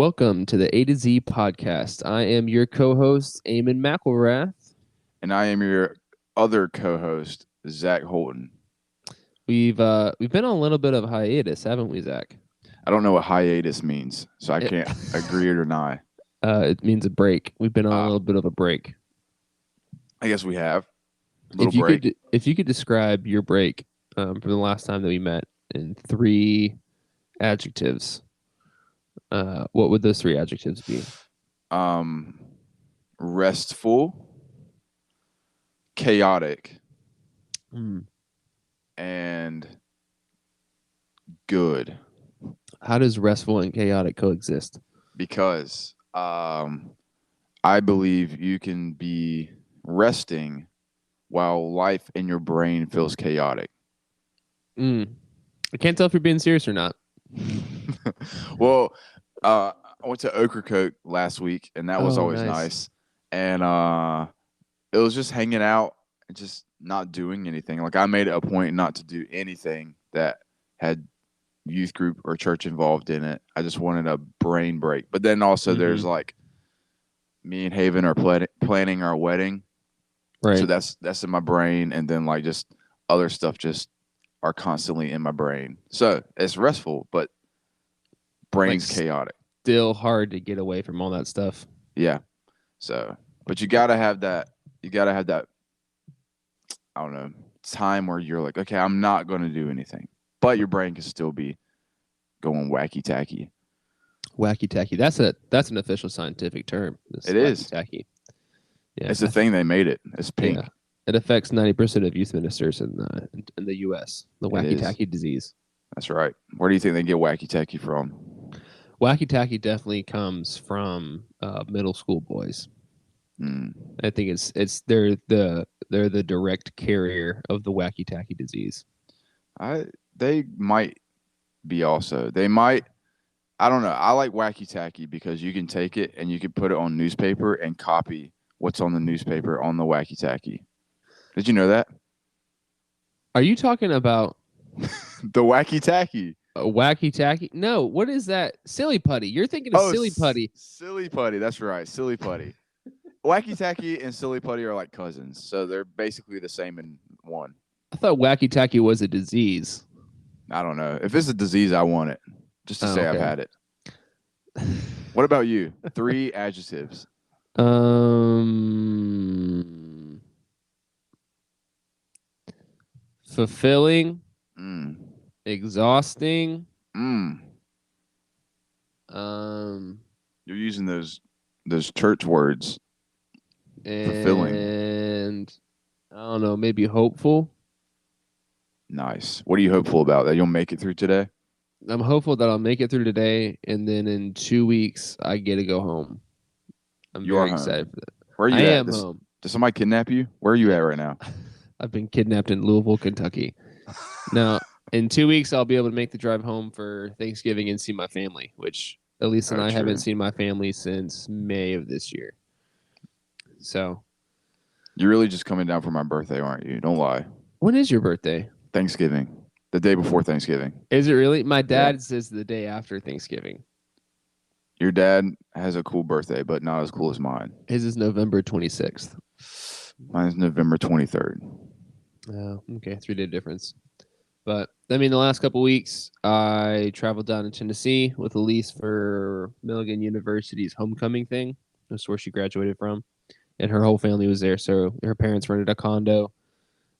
Welcome to the A to Z podcast. I am your co-host, Eamon McElrath. And I am your other co-host, Zach Holton. We've been on a little bit of hiatus, haven't we, Zach? I don't know what hiatus means, so I can't agree or deny. It means a break. We've been on a little bit of a break. I guess we have a little break. If you could describe your break from the last time that we met in 3 adjectives, what would those 3 adjectives be? Restful, chaotic, and good. How does restful and chaotic coexist? Because I believe you can be resting while life in your brain feels chaotic. I can't tell if you're being serious or not. Well, I went to Ocracoke last week, and that was always nice. And it was just hanging out and just not doing anything. Like, I made it a point not to do anything that had youth group or church involved in it. I just wanted a brain break. But then also there's like me and Haven are planning our wedding. Right. So that's in my brain. And then like just other stuff just are constantly in my brain. So it's restful, but brain's chaotic. Still hard to get away from all that stuff. Yeah. So, but you gotta have that, I don't know, time where you're like, okay, I'm not going to do anything. But your brain can still be going wacky tacky. Wacky tacky. That's an official scientific term. It is tacky. Yeah, it's the thing they made it. It's pink. Yeah. It affects 90% of youth ministers in the U.S. The wacky tacky disease. That's right. Where do you think they get wacky tacky from? Wacky tacky definitely comes from middle school boys. I think they're the direct carrier of the wacky tacky disease. They might be also. They might. I don't know. I like wacky tacky because you can take it and you can put it on newspaper and copy what's on the newspaper on the wacky tacky. Did you know that? Are you talking about the wacky tacky? Wacky tacky? No. What is that? Silly putty. You're thinking of silly putty. Silly putty. That's right. Silly putty. Wacky tacky and silly putty are like cousins, so they're basically the same in one. I thought wacky tacky was a disease. I don't know. If it's a disease, I want it. Just to say I've had it. What about you? 3 adjectives. Fulfilling. Exhausting. You're using those church words. Fulfilling. And I don't know, maybe hopeful. Nice. What are you hopeful about? That you'll make it through today? I'm hopeful that I'll make it through today, and then in 2 weeks I get to go home. I'm very excited for that. Where are you at? I am home. Did somebody kidnap you? Where are you at right now? I've been kidnapped in Louisville, Kentucky. Now, in 2 weeks, I'll be able to make the drive home for Thanksgiving and see my family, which Elise and I haven't seen my family since May of this year. So. You're really just coming down for my birthday, aren't you? Don't lie. When is your birthday? Thanksgiving. The day before Thanksgiving. Is it really? My dad says the day after Thanksgiving. Your dad has a cool birthday, but not as cool as mine. His is November 26th. Mine's November 23rd. Oh, okay. 3-day difference. But, I mean, the last couple weeks, I traveled down to Tennessee with Elise for Milligan University's homecoming thing. That's where she graduated from. And her whole family was there, so her parents rented a condo.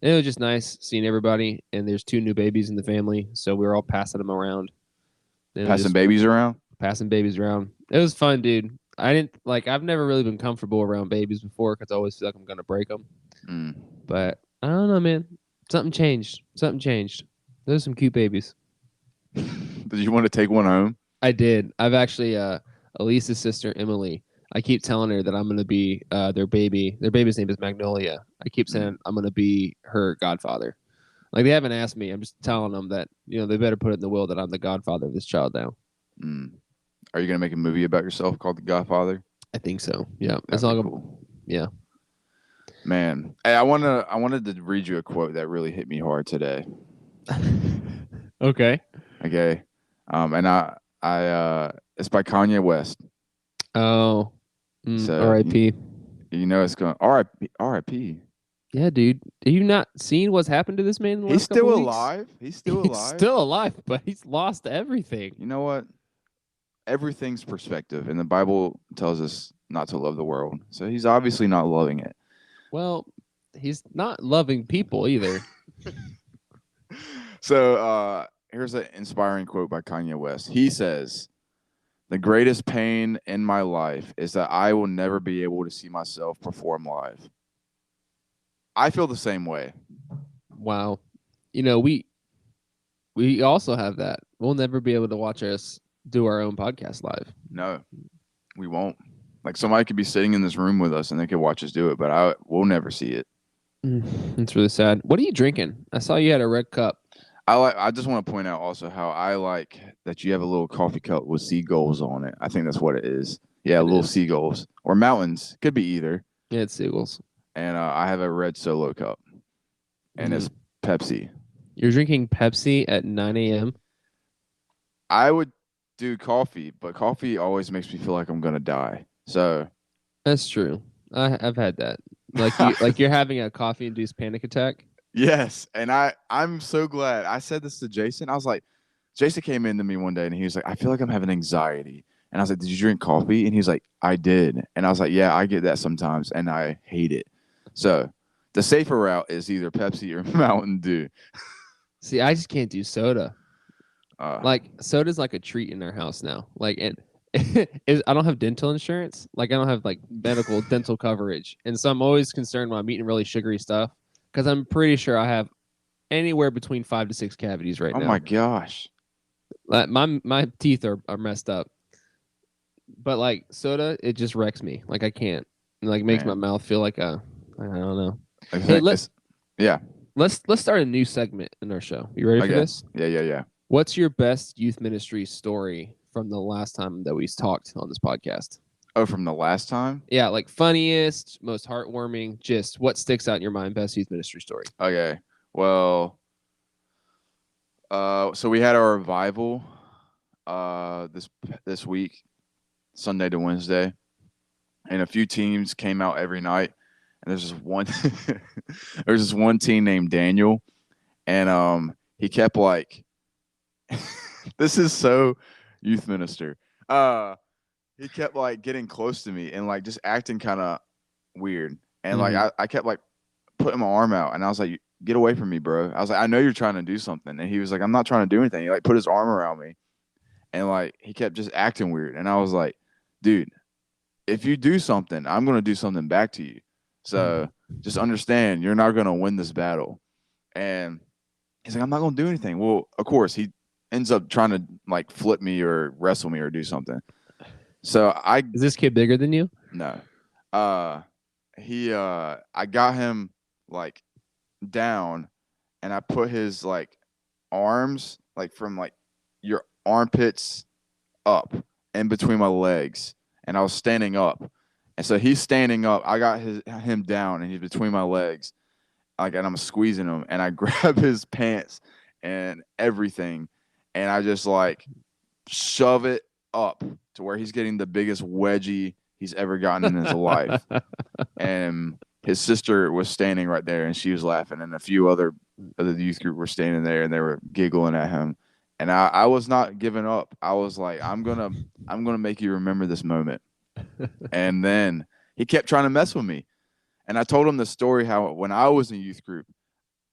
And it was just nice seeing everybody. And there's 2 new babies in the family, so we were all passing them around. Passing babies around? Passing babies around. It was fun, dude. I've never really been comfortable around babies before because I always feel like I'm going to break them. But I don't know, man. Something changed. Those are some cute babies. Did you want to take one home? I did. I've actually, Elise's sister, Emily, I keep telling her that I'm going to be their baby. Their baby's name is Magnolia. I keep saying I'm going to be her godfather. Like, they haven't asked me. I'm just telling them that, they better put it in the will that I'm the godfather of this child now. Are you going to make a movie about yourself called The Godfather? I think so. Yeah. It's all cool. Yeah. Man, hey, I wanted to read you a quote that really hit me hard today. Okay. And I It's by Kanye West. Oh, So R.I.P. You know it's going R.I.P. R.I.P. Yeah, dude. Have you not seen what's happened to this man in the He's last couple still of weeks? alive. He's still He's alive. still alive, but he's lost everything. You know what? Everything's perspective, and the Bible tells us not to love the world. So he's obviously not loving it. Well, he's not loving people either. So here's an inspiring quote by Kanye West. He says, "The greatest pain in my life is that I will never be able to see myself perform live." I feel the same way. Wow. You know, we also have that. We'll never be able to watch us do our own podcast live. No, we won't. Like somebody could be sitting in this room with us and they could watch us do it, but we'll never see it. It's really sad. What are you drinking? I saw you had a red cup. I just want to point out also how I like that you have a little coffee cup with seagulls on it. I think that's what it is. Yeah, little seagulls or mountains. Could be either. Yeah, it's seagulls. And I have a red Solo cup, and it's Pepsi. You're drinking Pepsi at 9 a.m.? I would do coffee, but coffee always makes me feel like I'm gonna die. So that's true. I've had that. Like you're having a coffee-induced panic attack. Yes, and I'm so glad. I said this to Jason. I was like, Jason came in to me one day and he was like, I feel like I'm having anxiety. And I was like, did you drink coffee? And he's like, I did. And I was like, yeah, I get that sometimes, and I hate it. So the safer route is either Pepsi or Mountain Dew. See, I just can't do soda. Like soda's like a treat in our house now. Like I don't have dental insurance. Like I don't have like medical dental coverage, and so I'm always concerned when I'm eating really sugary stuff because I'm pretty sure I have anywhere between 5 to 6 cavities right now. Oh my gosh! My teeth are messed up. But like soda, it just wrecks me. Like I can't. It like makes my mouth feel like I don't know. Hey, let's start a new segment in our show. You ready for this? Yeah. What's your best youth ministry story from the last time that we talked on this podcast? Oh, from the last time? Yeah, like funniest, most heartwarming, just what sticks out in your mind, best youth ministry story. Okay. Well, so we had our revival this week, Sunday to Wednesday, and a few teams came out every night. And there's this one team named Daniel, and he kept like this is so youth minister. He kept like getting close to me and like just acting kind of weird. And like I kept like putting my arm out, and I was like, get away from me, bro. I was like, I know you're trying to do something. And he was like, I'm not trying to do anything. He like put his arm around me, and like he kept just acting weird. And I was like, dude, if you do something, I'm gonna do something back to you. So just understand, you're not gonna win this battle. And he's like, I'm not gonna do anything. Well, of course, he ends up trying to like flip me or wrestle me or do something. So is this kid bigger than you? No. I got him like down, and I put his like arms like from like your armpits up in between my legs, and I was standing up. And so he's standing up. I got him down, and he's between my legs, like, and I'm squeezing him, and I grab his pants and everything, and I just like shove it up to where he's getting the biggest wedgie he's ever gotten in his life. And his sister was standing right there, and she was laughing, and a few other of the youth group were standing there, and they were giggling at him. And I was not giving up. I was like, I'm gonna make you remember this moment. And then he kept trying to mess with me. And I told him the story how when I was in youth group,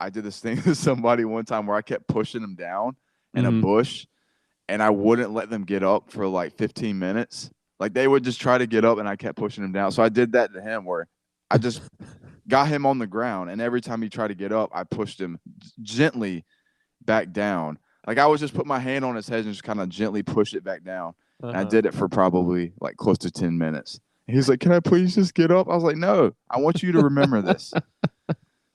I did this thing to somebody one time where I kept pushing them down in a bush, and I wouldn't let them get up for like 15 minutes. Like they would just try to get up, and I kept pushing them down. So I did that to him where I just got him on the ground, and every time he tried to get up, I pushed him gently back down. Like I would just put my hand on his head and just kind of gently push it back down. And I did it for probably like close to 10 minutes. And he's like, can I please just get up? I was like, no, I want you to remember this.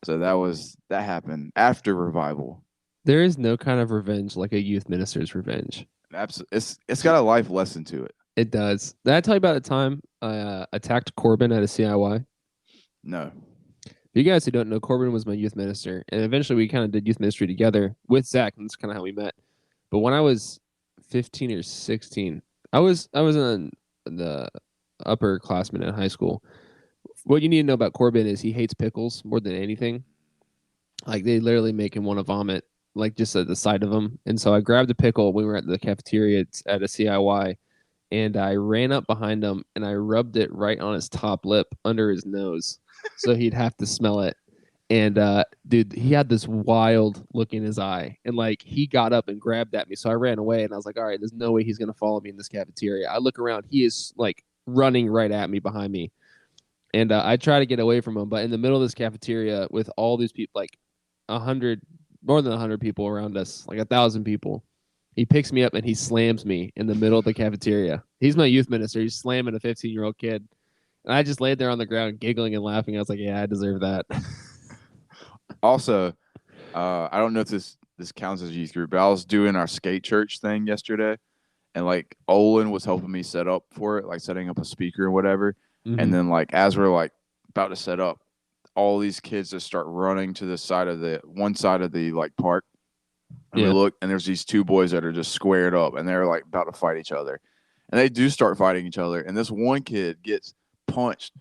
So that happened after revival. There is no kind of revenge like a youth minister's revenge. Absolutely. It's got a life lesson to it. It does. Did I tell you about the time I attacked Corbin at a CIY? No. For you guys who don't know, Corbin was my youth minister, and eventually we kind of did youth ministry together with Zach, and that's kind of how we met. But when I was 15 or 16, I was in the upperclassmen in high school. What you need to know about Corbin is he hates pickles more than anything. Like they literally make him want to vomit, like just at the sight of them. And so I grabbed a pickle. We were at the cafeteria at a CIY, and I ran up behind him and I rubbed it right on his top lip under his nose, so he'd have to smell it. And dude, he had this wild look in his eye, and like he got up and grabbed at me. So I ran away, and I was like, "All right, there's no way he's gonna follow me in this cafeteria." I look around, he is like running right at me behind me, and I try to get away from him. But in the middle of this cafeteria with all these people, like 100, more than 100 people around us, like 1,000 people, he picks me up and he slams me in the middle of the cafeteria. He's my youth minister. He's slamming a 15-year-old kid, and I just laid there on the ground giggling and laughing. I was like, "Yeah, I deserve that." Also, I don't know if this counts as a youth group, but I was doing our skate church thing yesterday, and like Olin was helping me set up for it, like setting up a speaker or whatever. And then like as we're like about to set up, all these kids just start running to the side of the one side of the like park. And we look, and there's these two boys that are just squared up, and they're like about to fight each other. And they do start fighting each other, and this one kid gets punched,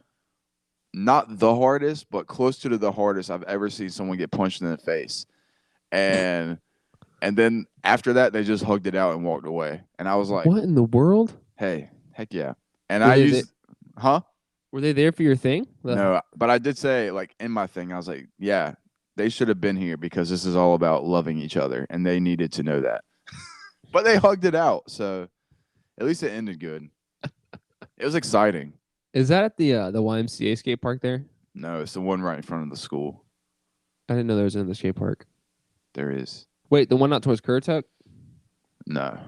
not the hardest, but close to the hardest I've ever seen someone get punched in the face. And then after that, they just hugged it out and walked away. And I was like, "What in the world?" "Hey, heck yeah!" And Were I they used, huh? were they there for your thing? No, but I did say like in my thing, I was like, "Yeah, they should have been here because this is all about loving each other, and they needed to know that." But they hugged it out, so at least it ended good. It was exciting. Is that at the YMCA skate park there? No, it's the one right in front of the school. I didn't know there was in the skate park. There is. Wait, the one out towards Currituck? No.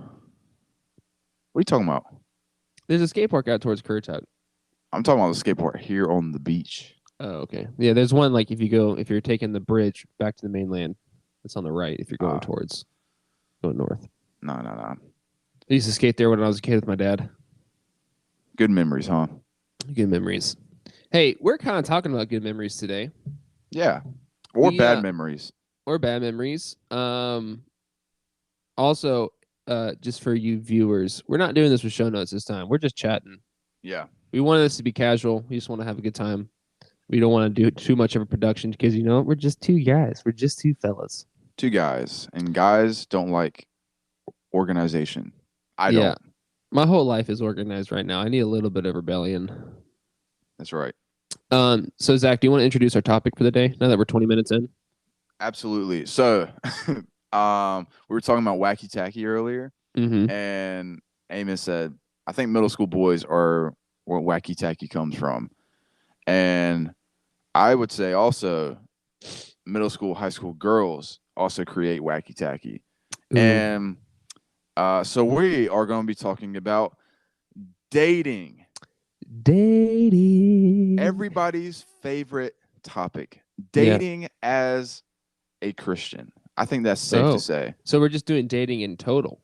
What are you talking about? There's a skate park out towards Currituck. I'm talking about the skateboard here on the beach. Oh, okay. Yeah, there's one like if you're taking the bridge back to the mainland, it's on the right if you're going going north. No. I used to skate there when I was a kid with my dad. Good memories, huh? Good memories. Hey, we're kind of talking about good memories today. Yeah. Or bad memories. Or bad memories. Also, just for you viewers, we're not doing this with show notes this time. We're just chatting. Yeah. We wanted this to be casual. We just want to have a good time. We don't want to do too much of a production because, we're just two guys. We're just two fellas. Two guys. And guys don't like organization. I don't. My whole life is organized right now. I need a little bit of rebellion. That's right. So, Zach, do you want to introduce our topic for the day now that we're 20 minutes in? Absolutely. So, we were talking about wacky tacky earlier. Mm-hmm. And Amos said, I think middle school boys are where wacky tacky comes from. And I would say also middle school, high school girls also create wacky tacky. And so we are going to be talking about dating. Everybody's favorite topic. Dating as a Christian. I think that's safe to say. So we're just doing dating in total.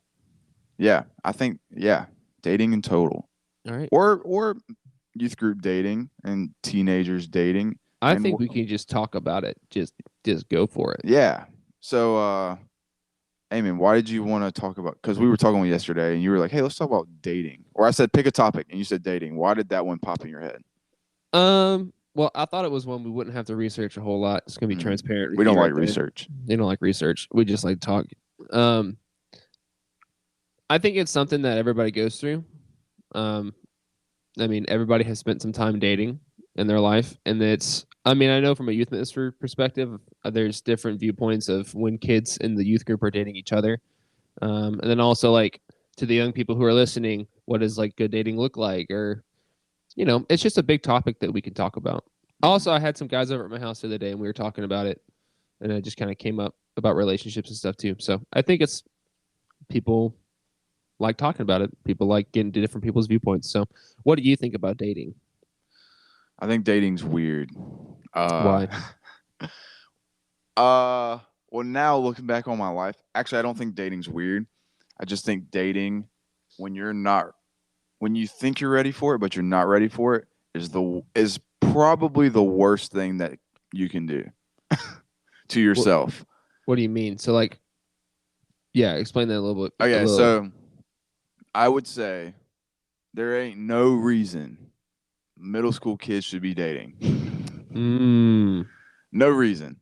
Yeah, I think dating in total. All right. Or youth group dating and teenagers dating. I think we can just talk about it. Just go for it. Yeah. So Eamon, why did you want to talk about, because we were talking yesterday and you were like, hey, let's talk about dating. Or I said pick a topic and you said dating. Why did that one pop in your head? Well, I thought it was one we wouldn't have to research a whole lot. It's gonna be transparent. We don't like research. They don't like research. We just like talk. I think it's something that everybody goes through. I mean, everybody has spent some time dating in their life, and I know from a youth minister perspective, there's different viewpoints of when kids in the youth group are dating each other, and then also like to the young people who are listening, what does like good dating look like, or it's just a big topic that we can talk about. Also, I had some guys over at my house the other day, and we were talking about it, and it just kind of came up about relationships and stuff too. So I think it's people like talking about it. People like getting to different people's viewpoints. So what do you think about dating? I think dating's weird. Why? Well, now looking back on my life, actually, I don't think dating's weird. I just think dating, when you think you're ready for it, but you're not ready for it, is probably the worst thing that you can do to yourself. What do you mean? So explain that a little bit. Okay, so I would say there ain't no reason middle school kids should be dating. Mm. No reason.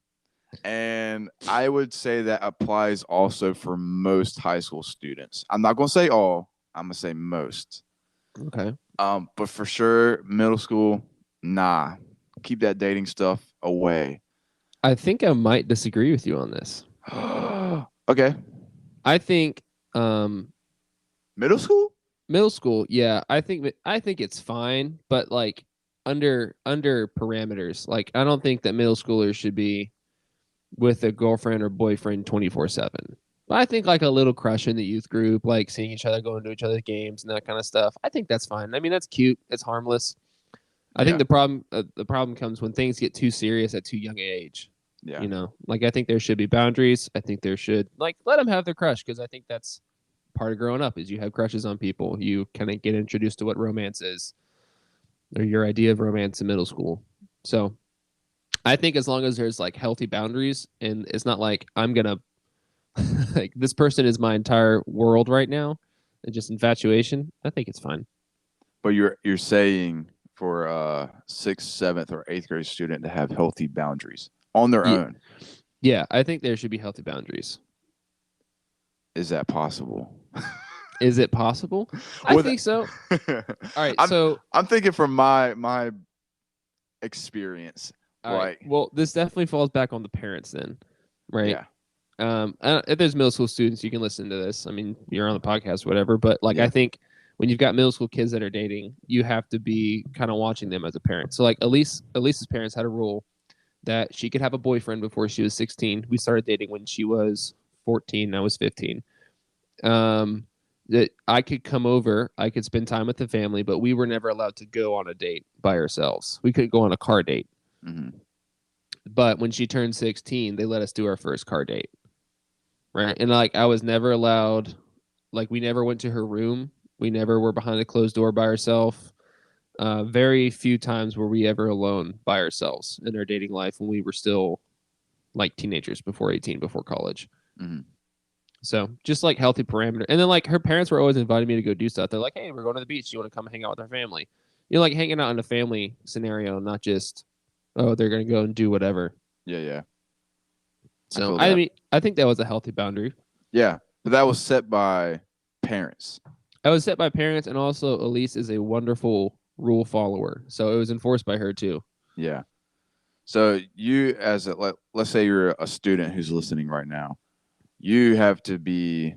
And I would say that applies also for most high school students. I'm not going to say all, I'm going to say most. Okay. But for sure, middle school, nah. Keep that dating stuff away. I think I might disagree with you on this. Okay. I think Middle school? middle school, yeah, I think it's fine, but like under parameters. Like I don't think that middle schoolers should be with a girlfriend or boyfriend 24/7. But I think like a little crush in the youth group, like seeing each other, going to each other's games and that kind of stuff. I think that's fine. I mean, that's cute. It's harmless. I think Yeah. the problem comes when things get too serious at too young an age. Yeah. You know, like I think there should be boundaries. I think there should like let them have their crush because I think that's part of growing up is you have crushes on people. You kind of get introduced to what romance is or your idea of romance in middle school. So I think as long as there's like healthy boundaries and it's not like I'm gonna like this person is my entire world right now and just infatuation, I think it's fine. But you're saying for a sixth, seventh, or eighth grade student to have healthy boundaries on their Yeah, own. yeah, I think there should be healthy boundaries. Is that possible? Is it possible? I With think so. All right, I'm so I'm thinking from my experience. all right, Like, well, this definitely falls back on the parents then, right? yeah, If there's middle school students, you can listen to this. I mean, you're on the podcast, whatever. But like, I yeah, think when you've got middle school kids that are dating, you have to be kind of watching them as a parent. So like, Elise's parents had a rule that she could have a boyfriend before she was 16. We started dating when she was 14. I was 15. Um, that I could come over, I could spend time with the family, but we were never allowed to go on a date by ourselves. We could go on a car date. hmm But when she turned 16, they let us do our first car date. Right. And like I was never allowed, like we never went to her room. We never were behind a closed door by ourselves. Very few times were we ever alone by ourselves in our dating life when we were still like teenagers before 18, before college. hmm So just like healthy parameter. And then like her parents were always inviting me to go do stuff. They're like, hey, we're going to the beach. You want to come hang out with our family? You know, like hanging out in a family scenario, not just, oh, they're going to go and do whatever. yeah, yeah. I So feel I that. mean, I think that was a healthy boundary. Yeah, but that was set by parents. I was set by parents, and also Elise is a wonderful rule follower, so it was enforced by her too. Yeah. So you, as let's say you're a student who's listening right now, you have to be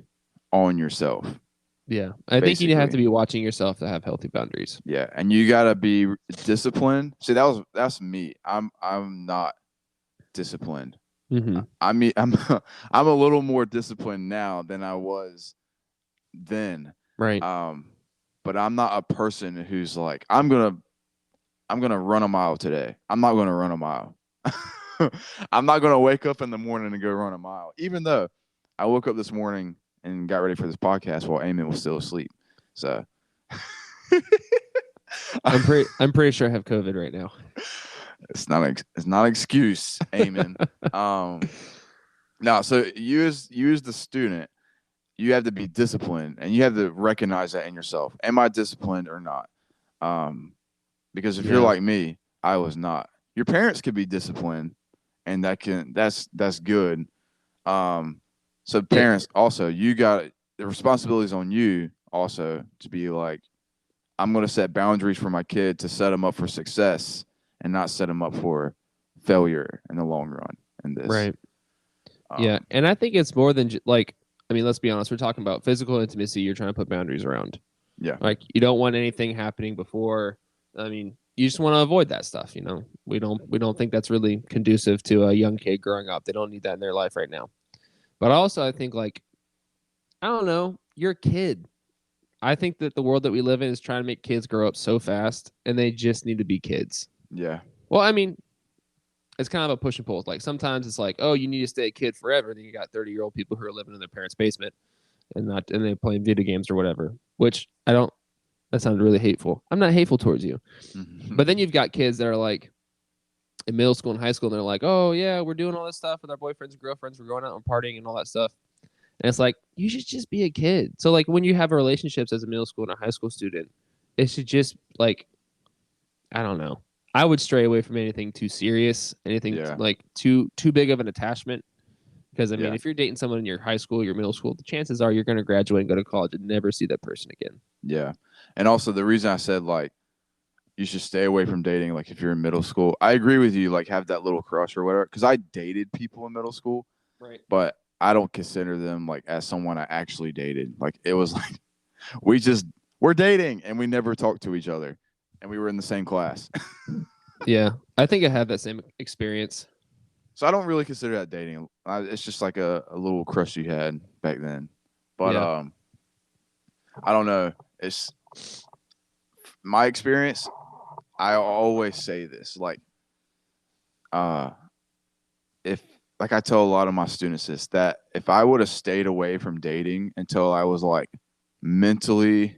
on yourself, Yeah, I think you have basically. to be watching yourself to have healthy boundaries. Yeah, and you gotta be disciplined. See, that's me. I'm not disciplined. Mm-hmm. I mean, I'm a little more disciplined now than I was then. Right. Um, but I'm not a person who's like, I'm gonna run a mile today. I'm not gonna run a mile. I'm not gonna wake up in the morning and go run a mile. Even though I woke up this morning and got ready for this podcast while Eamon was still asleep. So I'm pretty sure I have COVID right now. it's not an excuse, Eamon. No, so you as the student, you have to be disciplined and you have to recognize that in yourself. Am I disciplined or not? Because if you're Yeah. like me, I was not. Your parents could be disciplined, and that's good. So Yeah. parents also, you got the responsibilities on you also to be like, I'm going to set boundaries for my kid to set them up for success and not set them up for failure in the long run. In this, Right. Yeah, um, and I think it's more than like. I mean, let's be honest. We're talking about physical intimacy. You're trying to put boundaries around. yeah, Like you don't want anything happening before. I mean, you just want to avoid that stuff. You know, we don't think that's really conducive to a young kid growing up. They don't need that in their life right now. But also, I think like I don't know, you're a kid. I think that the world that we live in is trying to make kids grow up so fast, and they just need to be kids. yeah, Well, I mean, it's kind of a push and pull. Like sometimes it's like, oh, you need to stay a kid forever. Then you got 30-year-old people who are living in their parents' basement and they're playing video games or whatever. Which I don't. That sounds really hateful. I'm not hateful towards you, but then you've got kids that are like in middle school and high school, and they're like, oh yeah, we're doing all this stuff with our boyfriends and girlfriends. We're going out and partying and all that stuff. And it's like, you should just be a kid. So like when you have relationships as a middle school and a high school student, it should just like, I don't know. I would stray away from anything too serious, anything Yeah. like too big of an attachment. Because I mean, Yeah. if you're dating someone in your high school, your middle school, the chances are you're going to graduate and go to college and never see that person again. Yeah. And also the reason I said like you should stay away from dating like if you're in middle school. I agree with you, like have that little crush or whatever. Because I dated people in middle school, Right. but I don't consider them like as someone I actually dated. Like it was like we just we're dating and we never talked to each other. And we were in the same class. Yeah, I think I have that same experience. So I don't really consider that dating. It's just like a little crush you had back then. But Yeah. I don't know. It's my experience. I always say this, like, uh, if like I tell a lot of my students this, that if I would have stayed away from dating until I was like mentally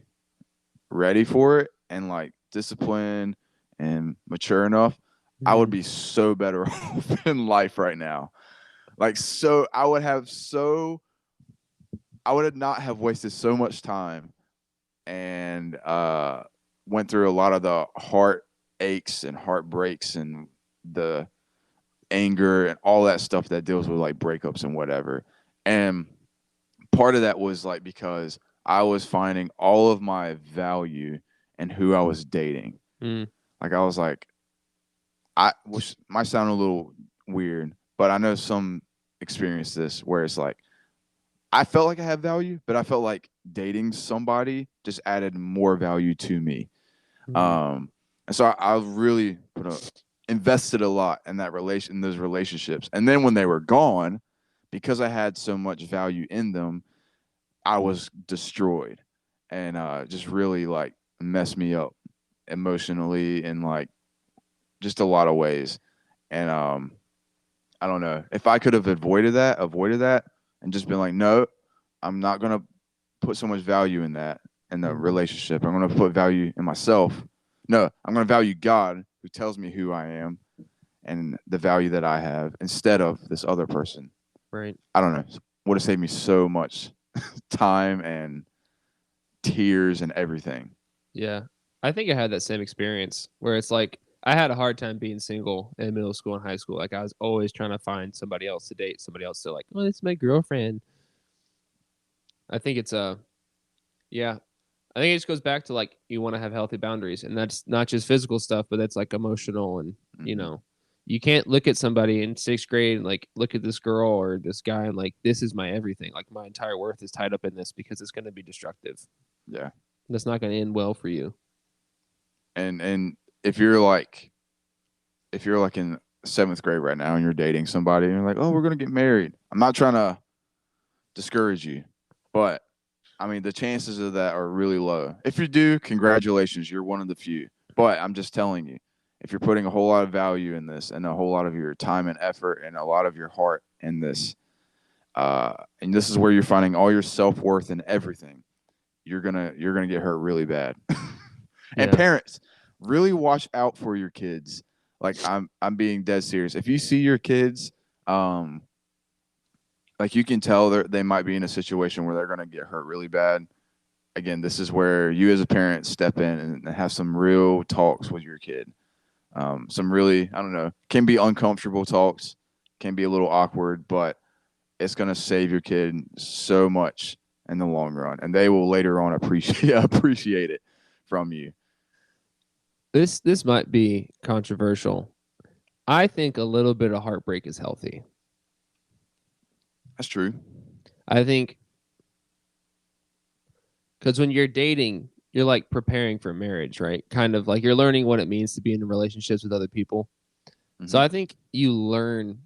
ready for it and like disciplined and mature enough, I would be so better off in life right now. Like so I would not have wasted so much time and went through a lot of the heart aches and heartbreaks and the anger and all that stuff that deals with like breakups and whatever. And part of that was like because I was finding all of my value in who I was dating. Mm. Like I was like, which might sound a little weird, but I know some experience this where it's like I felt like I had value, but I felt like dating somebody just added more value to me. Mm. And so I really invested a lot in in those relationships. And then when they were gone, because I had so much value in them, I was destroyed and just really like messed me up emotionally and like just a lot of ways. And I don't know if I could have avoided that, and just been like, no, I'm not gonna put so much value in that in the relationship. I'm gonna put value in myself. No, I'm gonna value God who tells me who I am and the value that I have instead of this other person. Right. I don't know. Would have saved me so much time and tears and everything. Yeah. I think I had that same experience where it's like I had a hard time being single in middle school and high school. Like I was always trying to find somebody else to date, somebody else to like, oh, this is my girlfriend. I think it's yeah. I think it just goes back to like you want to have healthy boundaries, and that's not just physical stuff, but that's like emotional and Mm-hmm. you can't look at somebody in sixth grade and like look at this girl or this guy and like this is my everything. Like my entire worth is tied up in this because it's going to be destructive. Yeah. That's not going to end well for you. And if you're like in seventh grade right now and you're dating somebody and you're like, oh, we're gonna get married. I'm not trying to discourage you, but I mean the chances of that are really low. If you do, congratulations, you're one of the few. But I'm just telling you, if you're putting a whole lot of value in this and a whole lot of your time and effort and a lot of your heart in this, and this is where you're finding all your self worth and everything, you're gonna get hurt really bad. And Yeah. parents, really watch out for your kids. Like I'm being dead serious. If you see your kids, um, like you can tell they might be in a situation where they're gonna get hurt really bad. Again, this is where you as a parent step in and have some real talks with your kid. Some really, I don't know, can be uncomfortable talks, can be a little awkward, but it's gonna save your kid so much in the long run, and they will later on appreciate it from you. This might be controversial. I think a little bit of heartbreak is healthy. That's true. I think because when you're dating, you're like preparing for marriage, right? Kind of like you're learning what it means to be in relationships with other people. So Mm-hmm. I think you learn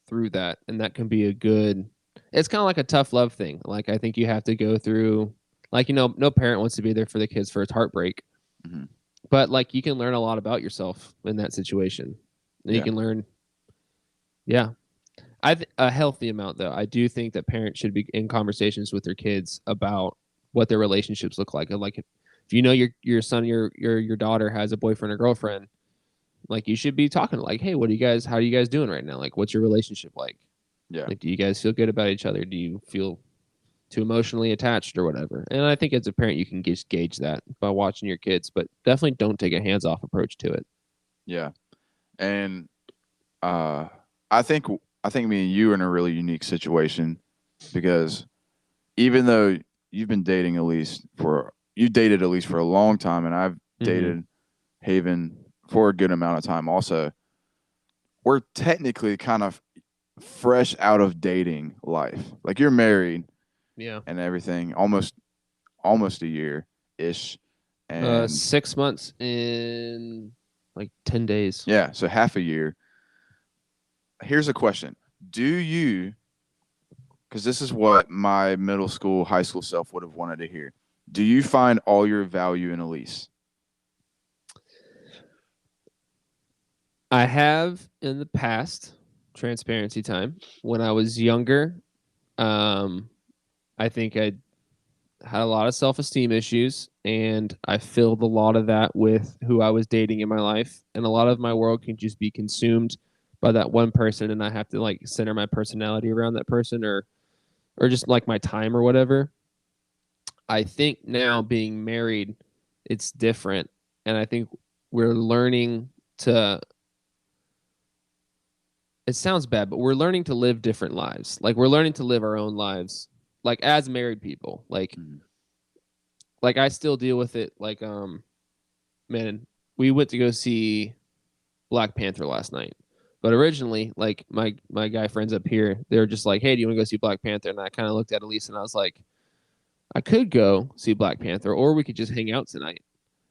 through that, and that can be a good. It's kind of like a tough love thing. Like I think you have to go through, like no parent wants to be there for the kids for its heartbreak, Mm-hmm. but like you can learn a lot about yourself in that situation. And you Yeah. can learn, yeah, a healthy amount though. I do think that parents should be in conversations with their kids about what their relationships look like. And like if you know your son, your daughter has a boyfriend or girlfriend, like you should be talking like, hey, how are you guys doing right now? Like, what's your relationship like? Yeah. Like, do you guys feel good about each other? Do you feel too emotionally attached or whatever. And I think as a parent, you can just gauge that by watching your kids, but definitely don't take a hands-off approach to it. Yeah. And uh, I think me and you are in a really unique situation because even though you've been dating Elise for you dated Elise for a long time, and I've dated Haven for a good amount of time. Also, we're technically kind of fresh out of dating life. Like you're married, Yeah. and everything, almost a year ish, and 6 months in like 10 days. yeah, so half a year. Here's a question: Do you? Because this is what my middle school, high school self would have wanted to hear. Do you find all your value in Elise? I have in the past, transparency time, when I was younger. I think I had a lot of self-esteem issues, and I filled a lot of that with who I was dating in my life, and a lot of my world can just be consumed by that one person, and I have to like center my personality around that person, or just like my time or whatever. I think now being married, it's different, and I think we're learning to, it sounds bad, but we're learning to live different lives. Like we're learning to live our own lives, like as married people. Like I still deal with it. Like man, we went to go see Black Panther last night. But originally, like my guy friends up here, they were just like, "Hey, do you want to go see Black Panther?" And I kind of looked at Elise and I was like, "I could go see Black Panther, or we could just hang out tonight."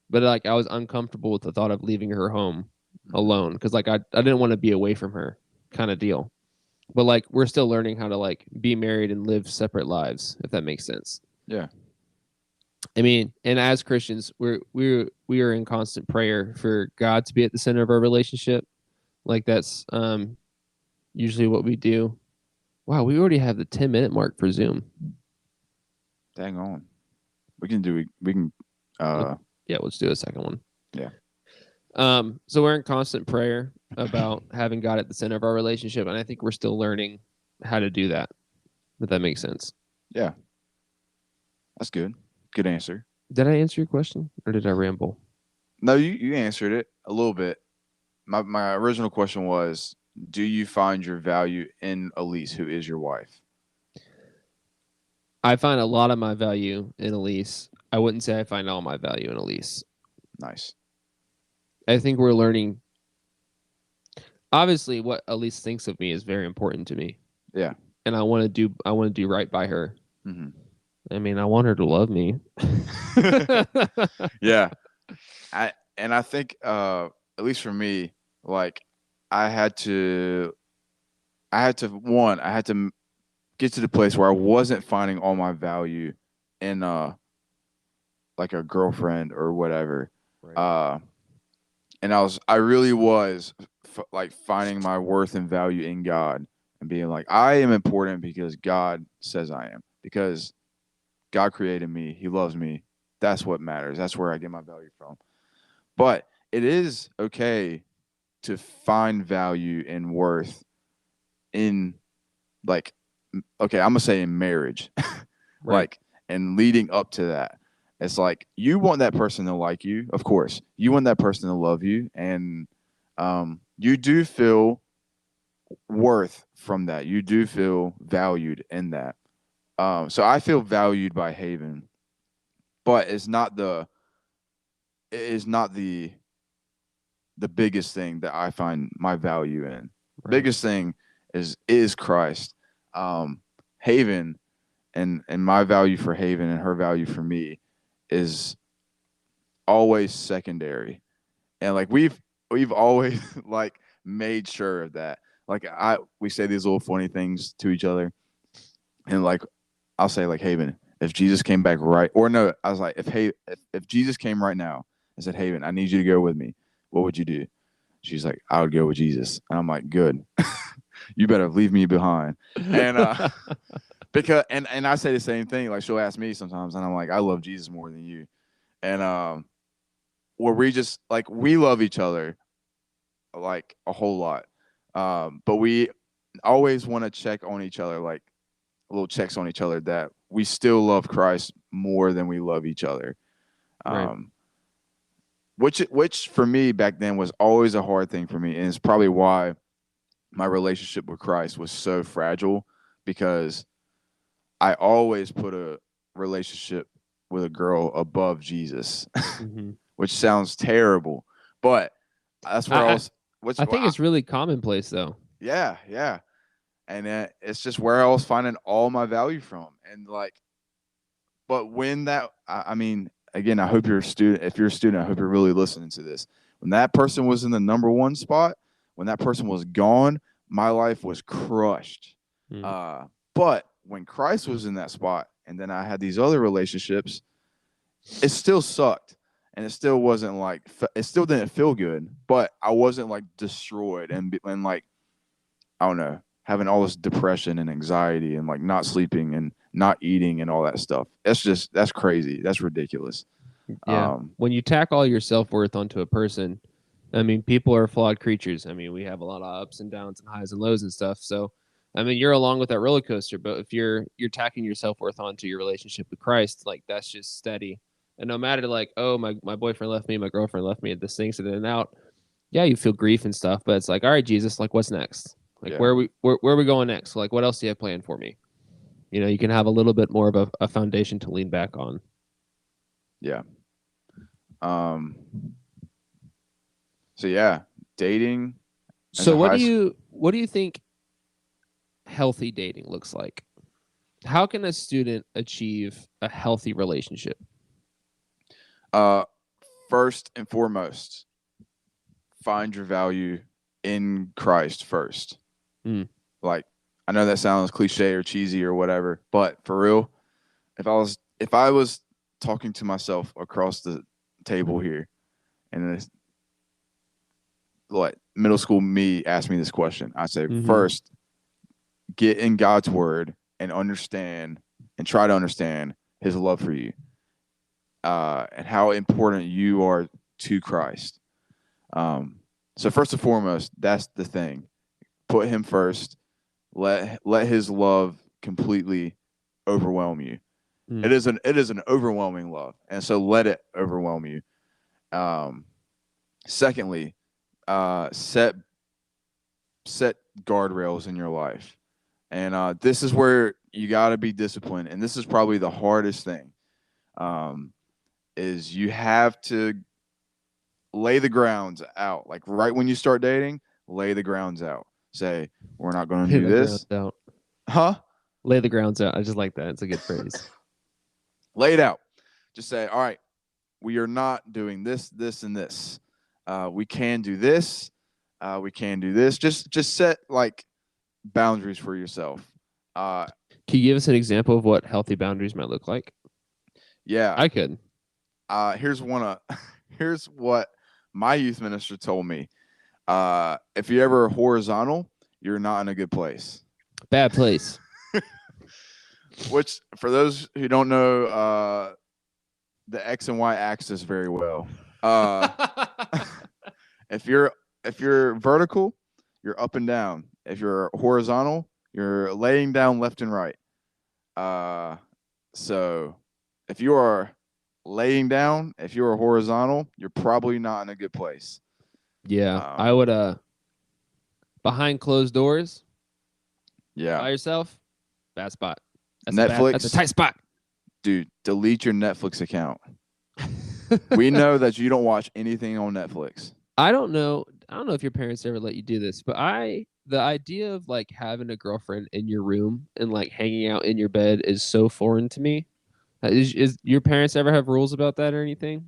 But like I was uncomfortable with the thought of leaving her home alone because like I didn't want to be away from her, kind of deal. But like we're still learning how to like be married and live separate lives, if that makes sense. Yeah. I mean, and as Christians, we are in constant prayer for God to be at the center of our relationship. Like that's usually what we do. Wow, we already have the 10-minute mark for Zoom. Dang on. We can Yeah, let's do a second one. Yeah. So we're in constant prayer about having God at the center of our relationship, and I think we're still learning how to do that. If that makes sense. Yeah. That's good. Good answer. Did I answer your question, or did I ramble? No, you answered it a little bit. My original question was, do you find your value in Elise, who is your wife? I find a lot of my value in Elise. I wouldn't say I find all my value in Elise. Nice. I think we're learning. Obviously, what Elise thinks of me is very important to me. Yeah. And I want to do right by her. Mm-hmm. I mean, I want her to love me. Yeah. I think at least for me, like I had to get to the place where I wasn't finding all my value in like a girlfriend or whatever. Right. And I really was like finding my worth and value in God and being like, I am important because God says I am, because God created me. He loves me. That's what matters. That's where I get my value from. But it is okay to find value and worth in, like, okay, I'm gonna say in marriage. Right. Like, and leading up to that, it's like you want that person to like you, of course. You want that person to love you, and you do feel worth from that. You do feel valued in that. So I feel valued by Haven, but it is not the biggest thing that I find my value in. Right. Biggest thing is Christ. Haven and my value for Haven and her value for me is always secondary. And like we've always like made sure of that. Like we say these little funny things to each other. And like I'll say like, Haven, if Jesus came back right, or no, I was like, if Jesus came right now and said, Haven, I need you to go with me, what would you do? She's like, I would go with Jesus. And I'm like, good. You better leave me behind. And because and I say the same thing. Like she'll ask me sometimes, and I'm like, I love Jesus more than you. And where we just like we love each other like a whole lot. But we always want to check on each other, like little checks on each other, that we still love Christ more than we love each other. Right. Which for me back then was always a hard thing for me, and it's probably why my relationship with Christ was so fragile, because I always put a relationship with a girl above Jesus, Mm-hmm. which sounds terrible, but that's where I I, I was. What's I think it's really commonplace though. yeah, yeah, and it's just where I was finding all my value from, and like, but when that, I mean, again, I hope you're a student. If you're a student, I hope you're really listening to this. When that person was in the number one spot, when that person was gone, my life was crushed. Mm. Uh, but when Christ was in that spot, and then I had these other relationships, it still sucked, and it still wasn't like, it still didn't feel good, but I wasn't like destroyed and like, I don't know, having all this depression and anxiety and like not sleeping and not eating and all that stuff. That's crazy. That's ridiculous. Yeah. When you tack all your self-worth onto a person, I mean, people are flawed creatures. I mean, we have a lot of ups and downs and highs and lows and stuff. So, I mean, you're along with that roller coaster, but if you're tacking your self-worth onto your relationship with Christ, like that's just steady. And no matter like, oh, my boyfriend left me, my girlfriend left me, this thing's in and out. Yeah, you feel grief and stuff, but it's like, all right, Jesus, like what's next? Like Yeah. where are we going next? Like what else do you have planned for me? You know, you can have a little bit more of a foundation to lean back on. Yeah. Um. So yeah, dating. So what do you think healthy dating looks like? How can a student achieve a healthy relationship? Uh, first and foremost, find your value in Christ first. Mm. Like, I know that sounds cliche or cheesy or whatever, but for real, if I was talking to myself across the table here, and this, like middle school me asked me this question, I'd say, Mm-hmm. first, get in God's word and understand and try to understand His love for you, and how important you are to Christ. So first and foremost, that's the thing. Put Him first. Let His love completely overwhelm you. Mm. It is an overwhelming love, and so let it overwhelm you. Um, Secondly, set guardrails in your life, and this is where you got to be disciplined, and this is probably the hardest thing. Um, is you have to lay the grounds out, like right when you start dating, lay the grounds out. Say, we're not going to Lay do the grounds this, out. huh? Lay the grounds out. I just like that. It's a good phrase. Lay it out. Just say, all right, we are not doing this, this, and this. We can do this. We can do this. Just set like boundaries for yourself. Can you give us an example of what healthy boundaries might look like? Yeah. I could. Here's one of here's what my youth minister told me. If you're ever horizontal, you're not in a good place. Bad place. Which, for those who don't know, the X and Y axis very well. If you're vertical, you're up and down. If you're horizontal, you're laying down left and right. So if you are laying down, if you are horizontal, you're probably not in a good place. Yeah, I would. Behind closed doors, Yeah, by yourself, bad spot. Netflix. That's a tight spot. Dude, delete your Netflix account. We know that you don't watch anything on Netflix. I don't know if your parents ever let you do this, but the idea of like having a girlfriend in your room and like hanging out in your bed is so foreign to me. Is your parents ever have rules about that or anything?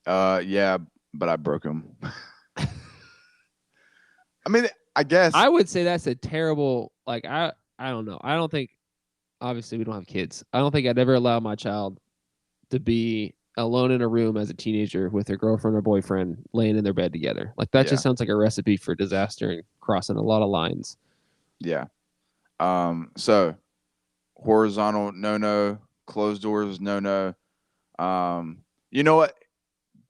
Yeah, but I broke them. I mean, I guess I would say that's a terrible. Like I don't know. I don't think. Obviously, we don't have kids. I don't think I'd ever allow my child to be alone in a room as a teenager with their girlfriend or boyfriend laying in their bed together. Like that just sounds like a recipe for disaster and crossing a lot of lines. Yeah. So horizontal, no. Closed doors, no. You know what?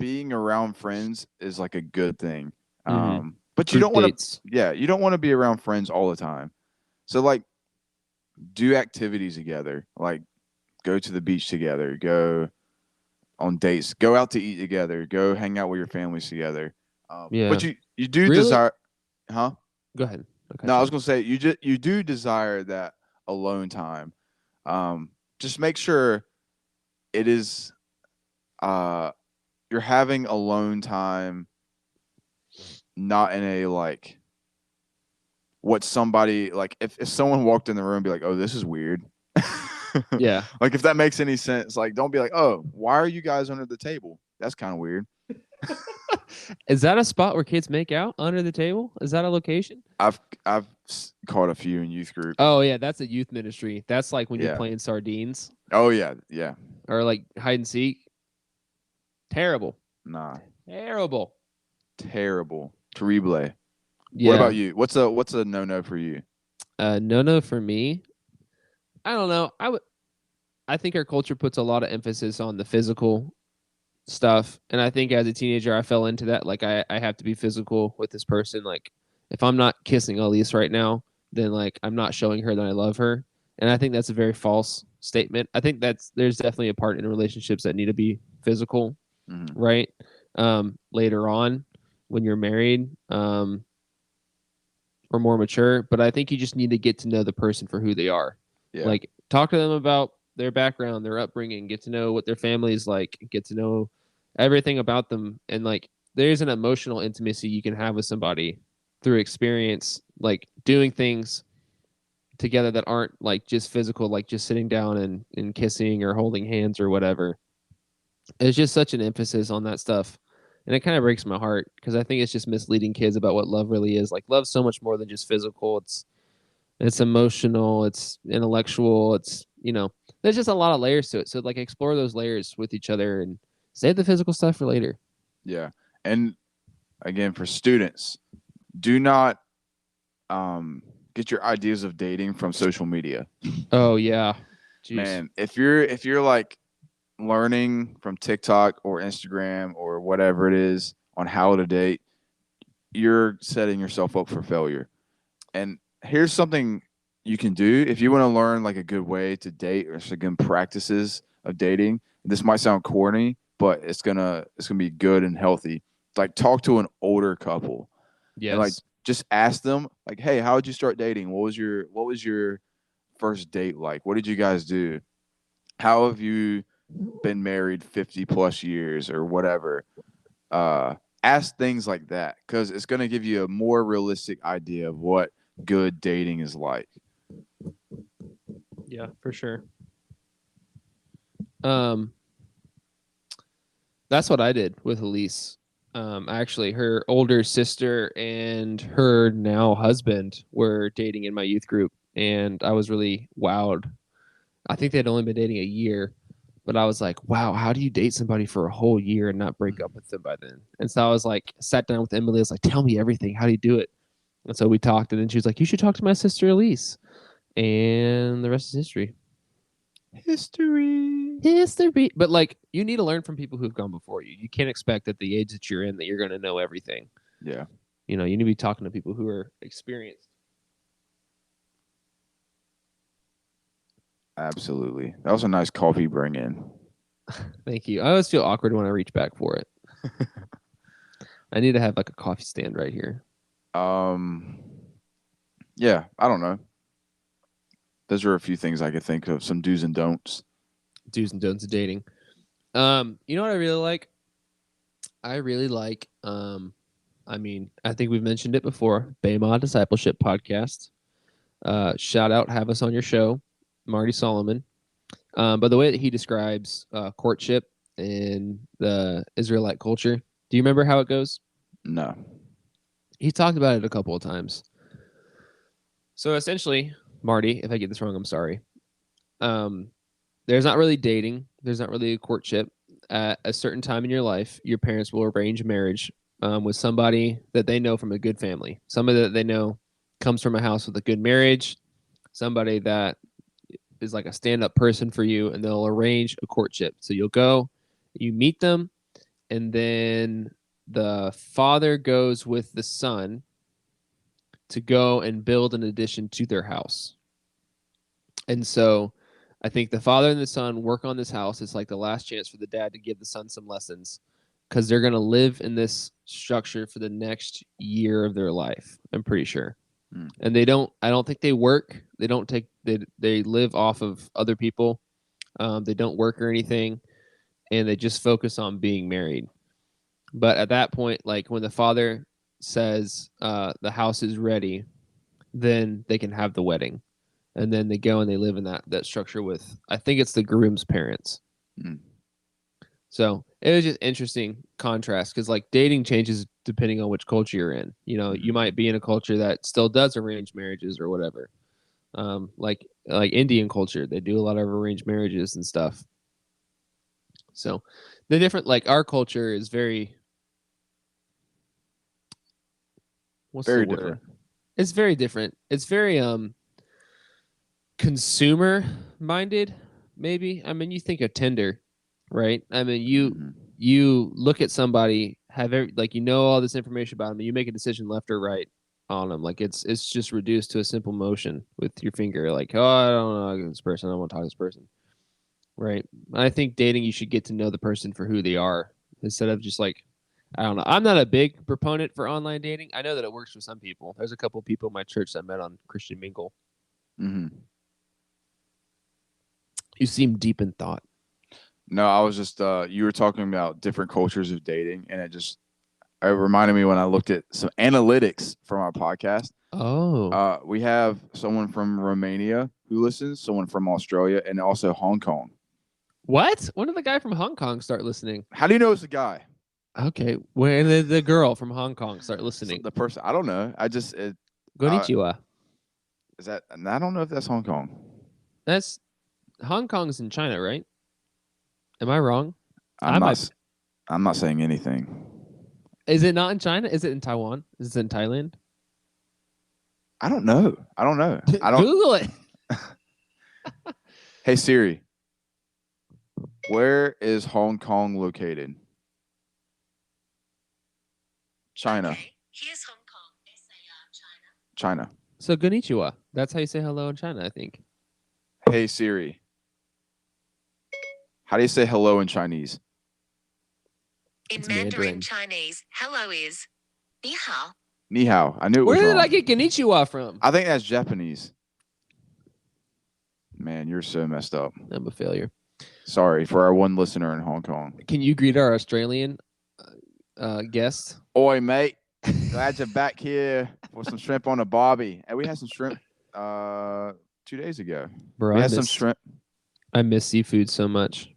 Being around friends is like a good thing. But you Group don't want dates. to, yeah, you don't want to be around friends all the time. So like, do activities together. Like, go to the beach together, go on dates, go out to eat together, go hang out with your families together. But Yeah. you do Really? desire, huh? Go ahead. I'll No, cut I you was off. gonna say you do desire that alone time. Just make sure it is uh you're having alone time, not in a like what somebody like if someone walked in the room and be like, oh, this is weird. Yeah. Like if that makes any sense, like don't be like, oh, why are you guys under the table? That's kind of weird. Is that a spot where kids make out under the table? Is that a location? I've caught a few in youth group. Oh yeah, that's a youth ministry. That's like when you're Yeah. playing sardines Oh yeah, yeah. or like hide and seek. Terrible. Nah, Terrible. terrible. Terrible. What Yeah. about you? What's a no no for you? No for me. I don't know. I think our culture puts a lot of emphasis on the physical stuff. And I think as a teenager I fell into that. Like I have to be physical with this person. Like if I'm not kissing Elise right now, then like I'm not showing her that I love her. And I think that's a very false statement. I think there's definitely a part in relationships that need to be physical, Mm-hmm. right? Later on when you're married, or more mature. But I think you just need to get to know the person for who they are. Yeah. Like talk to them about their background, their upbringing, get to know what their family is like, get to know everything about them. And like there's an emotional intimacy you can have with somebody through experience, like doing things together that aren't like just physical, like just sitting down and kissing or holding hands or whatever. It's just such an emphasis on that stuff. And it kind of breaks my heart because I think it's just misleading kids about what love really is. Like love's so much more than just physical. It's emotional, it's intellectual, there's just a lot of layers to it. So like explore those layers with each other and save the physical stuff for later. Yeah. And again, for students, do not get your ideas of dating from social media. Oh yeah. Jeez. Man, if you're like learning from TikTok or Instagram or whatever it is on how to date, you're setting yourself up for failure. And here's something you can do if you want to learn like a good way to date or some good practices of dating. This might sound corny, but it's gonna be good and healthy. Like talk to an older couple and like Yes. just ask them like, hey, how did you start dating? What was your first date like? What did you guys do? How have you been married 50 plus years or whatever? Ask things like that because it's going to give you a more realistic idea of what good dating is like. Yeah, for sure. Um that's what I did with Elise. Actually, her older sister and her now husband were dating in my youth group, and I was really wowed. I think they'd only been dating a year, but I was like, wow, how do you date somebody for a whole year and not break up with them by then? And so I was like, sat down with Emily. I was like, tell me everything. How do you do it? And so we talked, and then she was like, you should talk to my sister Elise, and the rest is history. History. But like, you need to learn from people who've gone before you. You can't expect at the age that you're in that you're going to know everything. Yeah, You need to be talking to people who are experienced. absolutely. That was a nice coffee bring in. Thank you. I always feel awkward when I reach back for it. I need to have like a coffee stand right here. um, yeah, I don't know. Those are a few things I could think of. Some do's and don'ts. Do's and don'ts of dating. You know what I really like? I really like I think we've mentioned it before, Bayma Discipleship Podcast. Shout out, have us on your show, Marty Solomon. But the way that he describes courtship in the Israelite culture, do you remember how it goes? No. He talked about it a couple of times. So essentially, Marty, if I get this wrong, I'm sorry. There's not really dating. There's not really a courtship. At a certain time in your life, your parents will arrange a marriage with somebody that they know from a good family, somebody that they know comes from a house with a good marriage, somebody that is like a stand-up person for you, and they'll arrange a courtship. So you'll go, you meet them, and then the father goes with the son to go and build an addition to their house. And so I think the father and the son work on this house. It's like the last chance for the dad to give the son some lessons because they're going to live in this structure for the next year of their life. I'm pretty sure. And I don't think they work. They don't take, they live off of other people. They don't work or anything. And they just focus on being married. But at that point, like when the father says the house is ready, then they can have the wedding. And then they go and they live in that structure with, I think it's the groom's parents. So it was just interesting contrast because like dating changes depending on which culture you're in. You know, you might be in a culture that still does arranged marriages or whatever. Like Indian culture, they do a lot of arranged marriages and stuff. So the different, like our culture is very, what's very the word? Different. It's very different. It's very consumer minded, maybe. I mean, you think of Tinder, right? I mean, you look at somebody, like you know all this information about them, and you make a decision left or right on them. Like it's just reduced to a simple motion with your finger. Like, oh, I don't know this person. I don't want to talk to this person, right? I think dating, you should get to know the person for who they are instead of just like, I don't know. I'm not a big proponent for online dating. I know that it works for some people. There's a couple of people in my church that met on Christian Mingle. You seem deep in thought. No, I was just you were talking about different cultures of dating, and it reminded me when I looked at some analytics from our podcast. Oh, We have someone from Romania who listens, someone from Australia, and also Hong Kong. what? When did the guy from Hong Kong start listening? How do you know it's a guy? Okay, when did the girl from Hong Kong start listening? The person, I don't know. I just Konnichiwa. is that? And I don't know if that's Hong Kong. That's Hong Kong's in China, right? Am I wrong? I'm not. I'm not saying anything. Is it not in China? Is it in Taiwan? Is it in Thailand? I don't know. I don't know. I don't. Google it. Hey Siri, where is Hong Kong located? China. Okay, here's Hong Kong, SAR, China. China. So konnichiwa. That's how you say hello in China, I think. Hey Siri, how do you say hello in Chinese? In Mandarin Chinese, hello is ni hao. Ni hao. I knew it was Where did wrong. I get konnichiwa from? I think that's Japanese. Man, you're so messed up. I'm a failure. Sorry for our one listener in Hong Kong. Can you greet our Australian guest? Oi, mate. Glad you're back here for some shrimp on a barbie. And we had some shrimp 2 days ago. Bro, we had some shrimp. I miss seafood so much.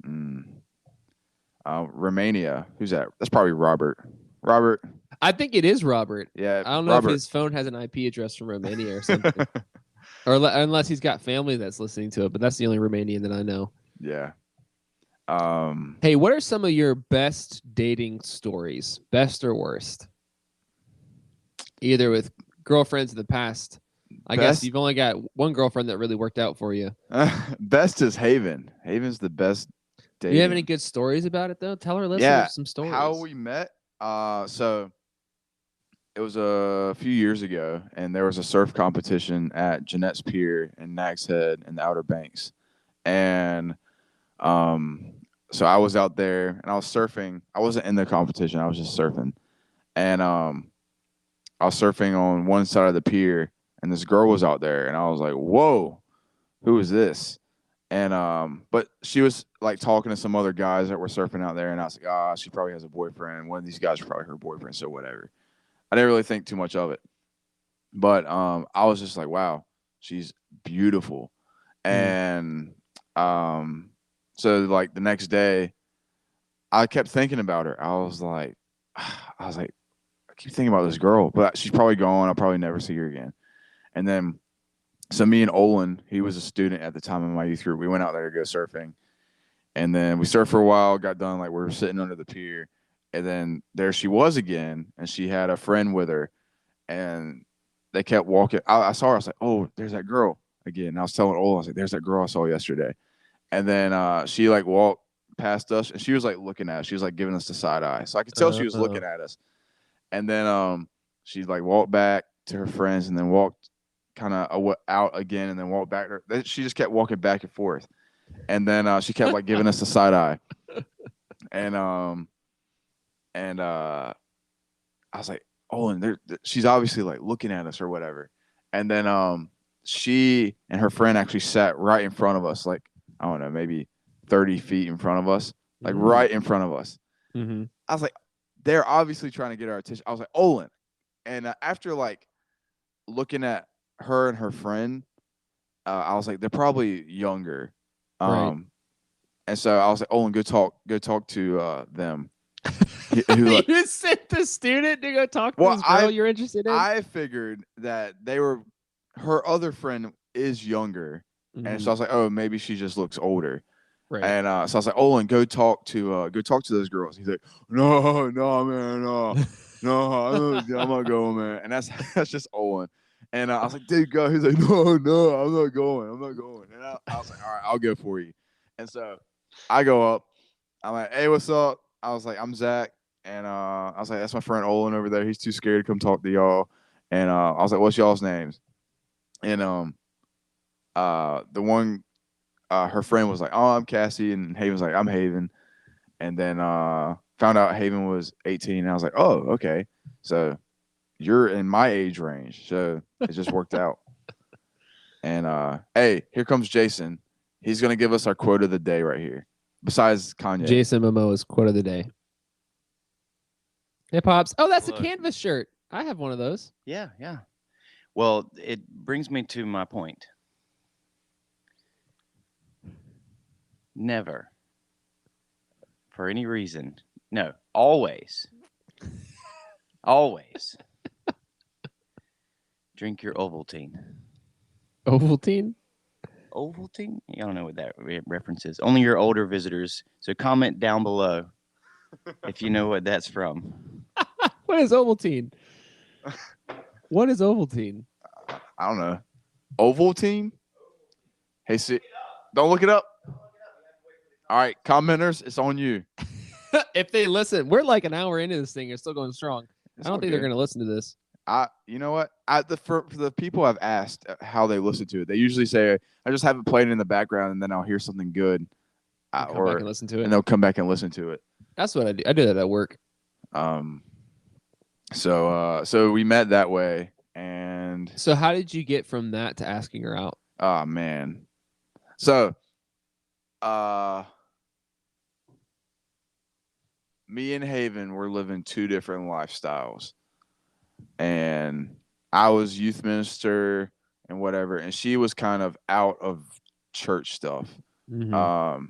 Romania. Who's that? That's probably Robert. Robert. I think it is Robert. Yeah. I don't know if his phone has an IP address from Romania or something. Or unless he's got family that's listening to it, but that's the only Romanian that I know. Yeah. Hey, what are some of your best dating stories? Best or worst? Either with girlfriends in the past. I guess you've only got one girlfriend that really worked out for you. Best is Haven. Haven's the best dating. Do you have any good stories about it, though? Tell our listeners some stories. How we met? So it was a few years ago, and there was a surf competition at Jeanette's Pier in Nags Head in the Outer Banks. And so I was out there, and I was surfing. I wasn't in the competition. I was just surfing. And I was surfing on one side of the pier, and this girl was out there, and I was like, whoa, who is this? And but she was like talking to some other guys that were surfing out there, and I was like, she probably has a boyfriend. One of these guys are probably her boyfriend, so whatever. I didn't really think too much of it. But I was just like, wow, she's beautiful. And so like the next day, I kept thinking about her. I was like, I keep thinking about this girl, but she's probably gone. I'll probably never see her again. And then, so me and Olin, he was a student at the time in my youth group. We went out there to go surfing, and then we surfed for a while. Got done, like we were sitting under the pier, and then there she was again, and she had a friend with her, and they kept walking. I saw her. I was like, oh, there's that girl again. And I was telling Olin, I was like, there's that girl I saw yesterday. And then she like walked past us, and she was like looking at us. She was like giving us the side eye, so I could tell she was looking at us. And then she like walked back to her friends, and then walked kind of out again, and then walked back. She just kept walking back and forth. And then she kept like giving us the side eye. And I was like, oh, and she's obviously like looking at us or whatever. And then she and her friend actually sat right in front of us, like, I don't know, maybe 30 feet in front of us, like right in front of us. Mm-hmm. I was like, they're obviously trying to get our attention. I was like, Olin. And after like looking at her and her friend, I was like, they're probably younger. Right. And so I was like, Olin, go talk to them. You just sent the student to go talk to this girl you're interested in? I figured that her other friend is younger. Mm-hmm. And so I was like, oh, maybe she just looks older. Right. And so I was like, Olin, go talk to those girls. He's like, no, man, no, I'm not going, man. And that's just Olin. And I was like, dude, go. He's like, no, I'm not going. And I was like, all right, I'll go for you. And so I go up. I'm like, hey, what's up? I was like, I'm Zach. And I was like, that's my friend Olin over there. He's too scared to come talk to y'all. And I was like, what's y'all's names? And the one, her friend was like, oh, I'm Cassie. And Haven was like, I'm Haven. And then found out Haven was 18. And I was like, oh, okay. So you're in my age range. So it just worked out. And hey, here comes Jason. He's going to give us our quote of the day right here. Besides Kanye. Jason Momoa's quote of the day. Hey, Pops. Oh, that's a canvas shirt. I have one of those. Yeah. Well, it brings me to my point. Never, for any reason, no, always drink your Ovaltine. Ovaltine? Ovaltine? I don't know what that reference is. Only your older visitors. So comment down below if you know what that's from. What is Ovaltine? What is Ovaltine? I don't know. Ovaltine? Hey, see, don't look it up. All right, commenters, it's on you. If they listen, we're like an hour into this thing. It's still going strong. I don't think they're going to listen to this. You know what? For the people I've asked how they listen to it, they usually say, I just have it playing in the background and then I'll hear something good. Come back and listen to it. And they'll come back and listen to it. That's what I do. I do that at work. So we met that way. And so how did you get from that to asking her out? Oh, man. So, me and Haven were living two different lifestyles. And I was youth minister and whatever. And she was kind of out of church stuff. Mm-hmm.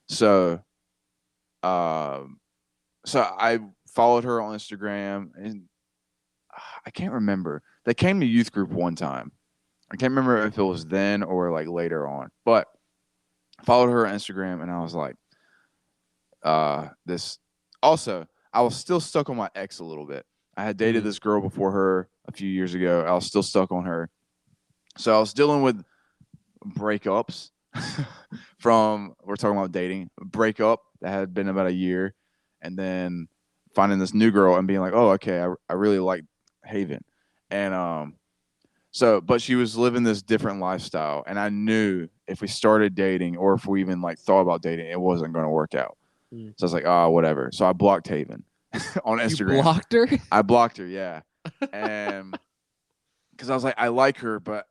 So I followed her on Instagram. And I can't remember. They came to youth group one time. I can't remember if it was then or like later on. But I followed her on Instagram and I was like, this. Also, I was still stuck on my ex a little bit. I had dated this girl before her a few years ago. I was still stuck on her. So I was dealing with breakups we're talking about dating, breakup that had been about a year, and then finding this new girl and being like, oh, okay, I really like Haven. And but she was living this different lifestyle. And I knew if we started dating or if we even like thought about dating, it wasn't going to work out. So I was like, oh, whatever. So I blocked Haven on Instagram. You blocked her? I blocked her, yeah. And because I was like, I like her, but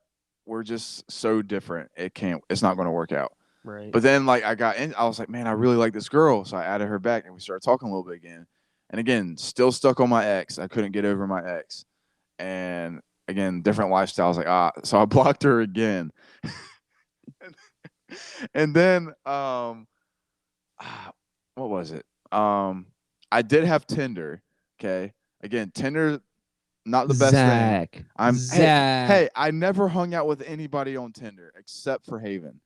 we're just so different. It's not going to work out. Right. But then like I was like, man, I really like this girl. So I added her back and we started talking a little bit again. And again, still stuck on my ex. I couldn't get over my ex. And again, different lifestyles. Like, so I blocked her again. And then, what was it? I did have Tinder. Okay. Again, Tinder, not the best thing. Zach. Hey, I never hung out with anybody on Tinder except for Haven.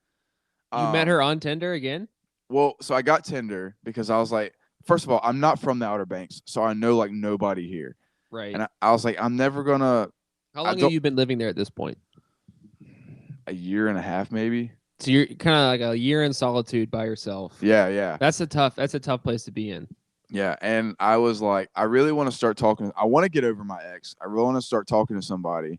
You met her on Tinder again? Well, so I got Tinder because I was like, first of all, I'm not from the Outer Banks, so I know like nobody here. Right. And I was like, I'm never gonna. How long have you been living there at this point? A year and a half, maybe. So you're kind of like a year in solitude by yourself. Yeah. That's a tough place to be in. Yeah, and I was like, I really want to start talking. I want to get over my ex. I really want to start talking to somebody,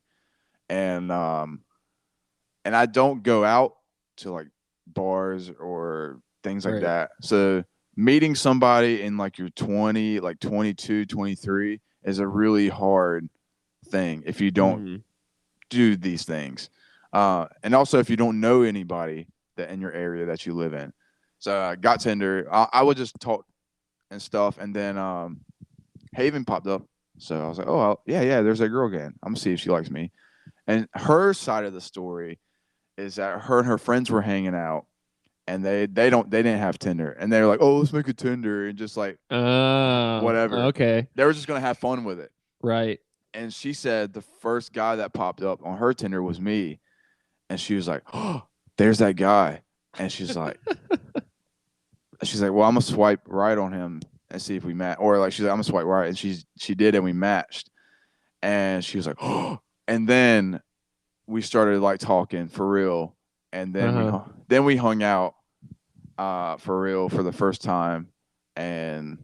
and I don't go out to like bars or things like Right. that. So meeting somebody in like your 20, like 22, 23 is a really hard thing if you don't Mhm. do these things. And also if you don't know anybody that in your area that you live in. So I got Tinder. I would just talk and stuff, and then Haven popped up. So I was like, oh yeah, there's that girl again. I'm gonna see if she likes me. And her side of the story is that her and her friends were hanging out, and they didn't have Tinder, and they were like, oh, let's make a Tinder, and just like Oh, whatever. okay. They were just gonna have fun with it. Right. And she said the first guy that popped up on her Tinder was me, and she was like, oh, there's that guy, and she's like, well, I'm gonna swipe right on him and see if we match, or like she's like, I'm gonna swipe right, and she did, and we matched, and she was like, oh, and then we started like talking for real, and then we hung out for real for the first time, and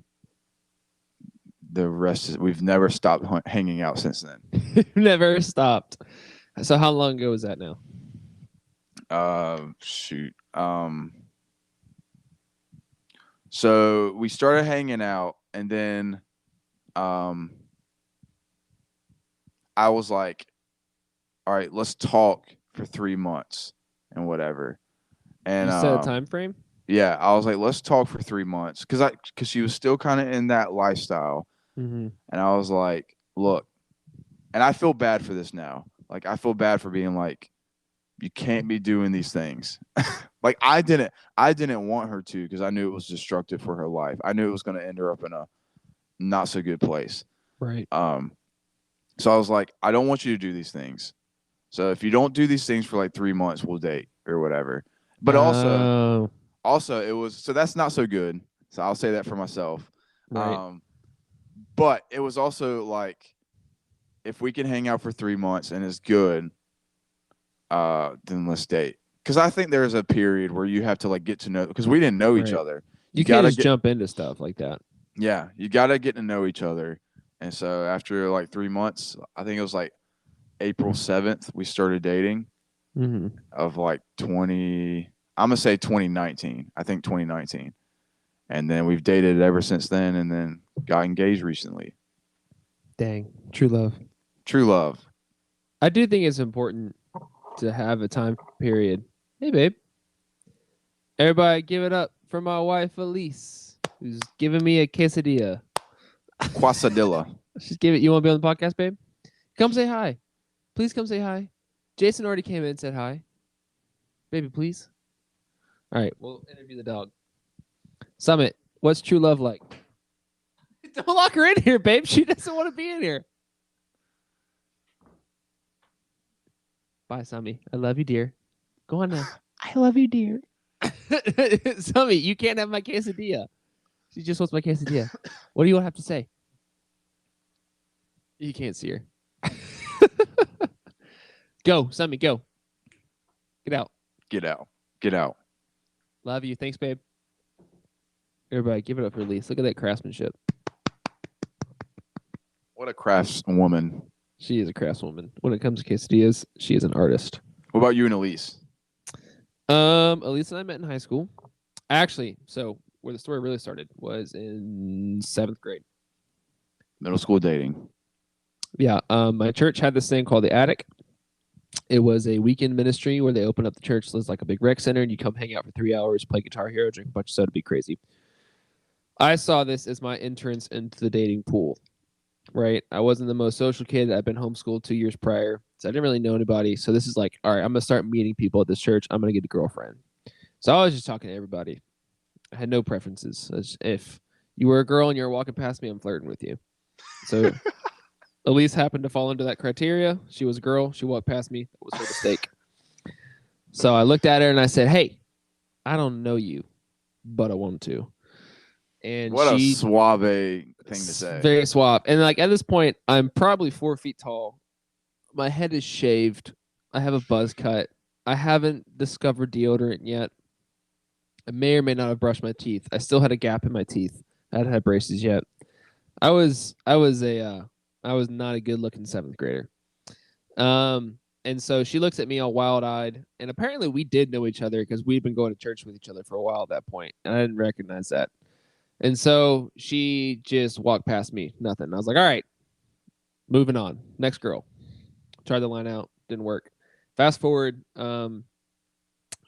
the rest is we've never stopped hanging out since then. Never stopped. So how long ago was that now? Shoot. So we started hanging out, and then I was like, all right, let's talk for 3 months and whatever. And You set a time frame? yeah, I was like, let's talk for 3 months because she was still kind of in that lifestyle, Mm-hmm. and I was like, look, and I feel bad for this now. Like I feel bad for being like, you can't be doing these things. Like I didn't want her to because I knew it was destructive for her life. I knew it was going to end her up in a not so good place. Right. So I was like, I don't want you to do these things. So if you don't do these things for like 3 months, we'll date or whatever. But also it was, so that's not so good. So I'll say that for myself. Right. But it was also like, if we can hang out for 3 months and it's good, then let's date. Because I think there's a period where you have to like get to know, because we didn't know each Right. other. You can't just jump into stuff like that. Yeah, you got to get to know each other. And so after like 3 months, I think it was like April 7th, we started dating of like I'm going to say 2019. I think 2019. And then we've dated ever since then, and then got engaged recently. Dang. True love. True love. I do think it's important to have a time period. Hey, babe. Everybody give it up for my wife, Elise, who's giving me a quesadilla. Quesadilla. She's giving. You want to be on the podcast, babe? Come say hi. Please come say hi. Jason already came in and said hi. Baby, please. All right, we'll interview the dog. Summit, what's true love like? Don't lock her in here, babe. She doesn't want to be in here. Bye, Sammy. I love you, dear. Go on now. I love you, dear. Sammy, you can't have my quesadilla. She just wants my quesadilla. What do you have to say? You can't see her. Go, Sammy, go. Get out. Get out. Get out. Love you. Thanks, babe. Everybody, give it up for Elise. Look at that craftsmanship. What a craftswoman. She is a craftswoman. When it comes to quesadillas, she is an artist. What about you and Elise? Elise and I met in high school. Actually, so where the story really started was in 7th grade. Middle school dating. Yeah. My church had this thing called the Attic. It was a weekend ministry where they opened up the church. So it's like a big rec center, and you come hang out for 3 hours, play Guitar Hero, drink a bunch of soda, be crazy. I saw this as my entrance into the dating pool. Right. I wasn't the most social kid. I'd been homeschooled 2 years prior, so I didn't really know anybody. So this is like, all right, I'm going to start meeting people at this church. I'm going to get a girlfriend. So I was just talking to everybody. I had no preferences. If you were a girl and you were walking past me, I'm flirting with you. So Elise happened to fall into that criteria. She was a girl. She walked past me. It was her mistake. So I looked at her and I said, hey, I don't know you, but I want to. And what a suave thing to say. Very suave. And like at this point, I'm probably 4 feet tall. My head is shaved. I have a buzz cut. I haven't discovered deodorant yet. I may or may not have brushed my teeth. I still had a gap in my teeth. I hadn't had braces yet. I was not a good looking 7th grader. And so she looks at me all wild-eyed, and apparently we did know each other because we'd been going to church with each other for a while at that point, and I didn't recognize that. And so she just walked past me, nothing. I was like, all right, moving on. Next girl. Tried the line out, didn't work. Fast forward a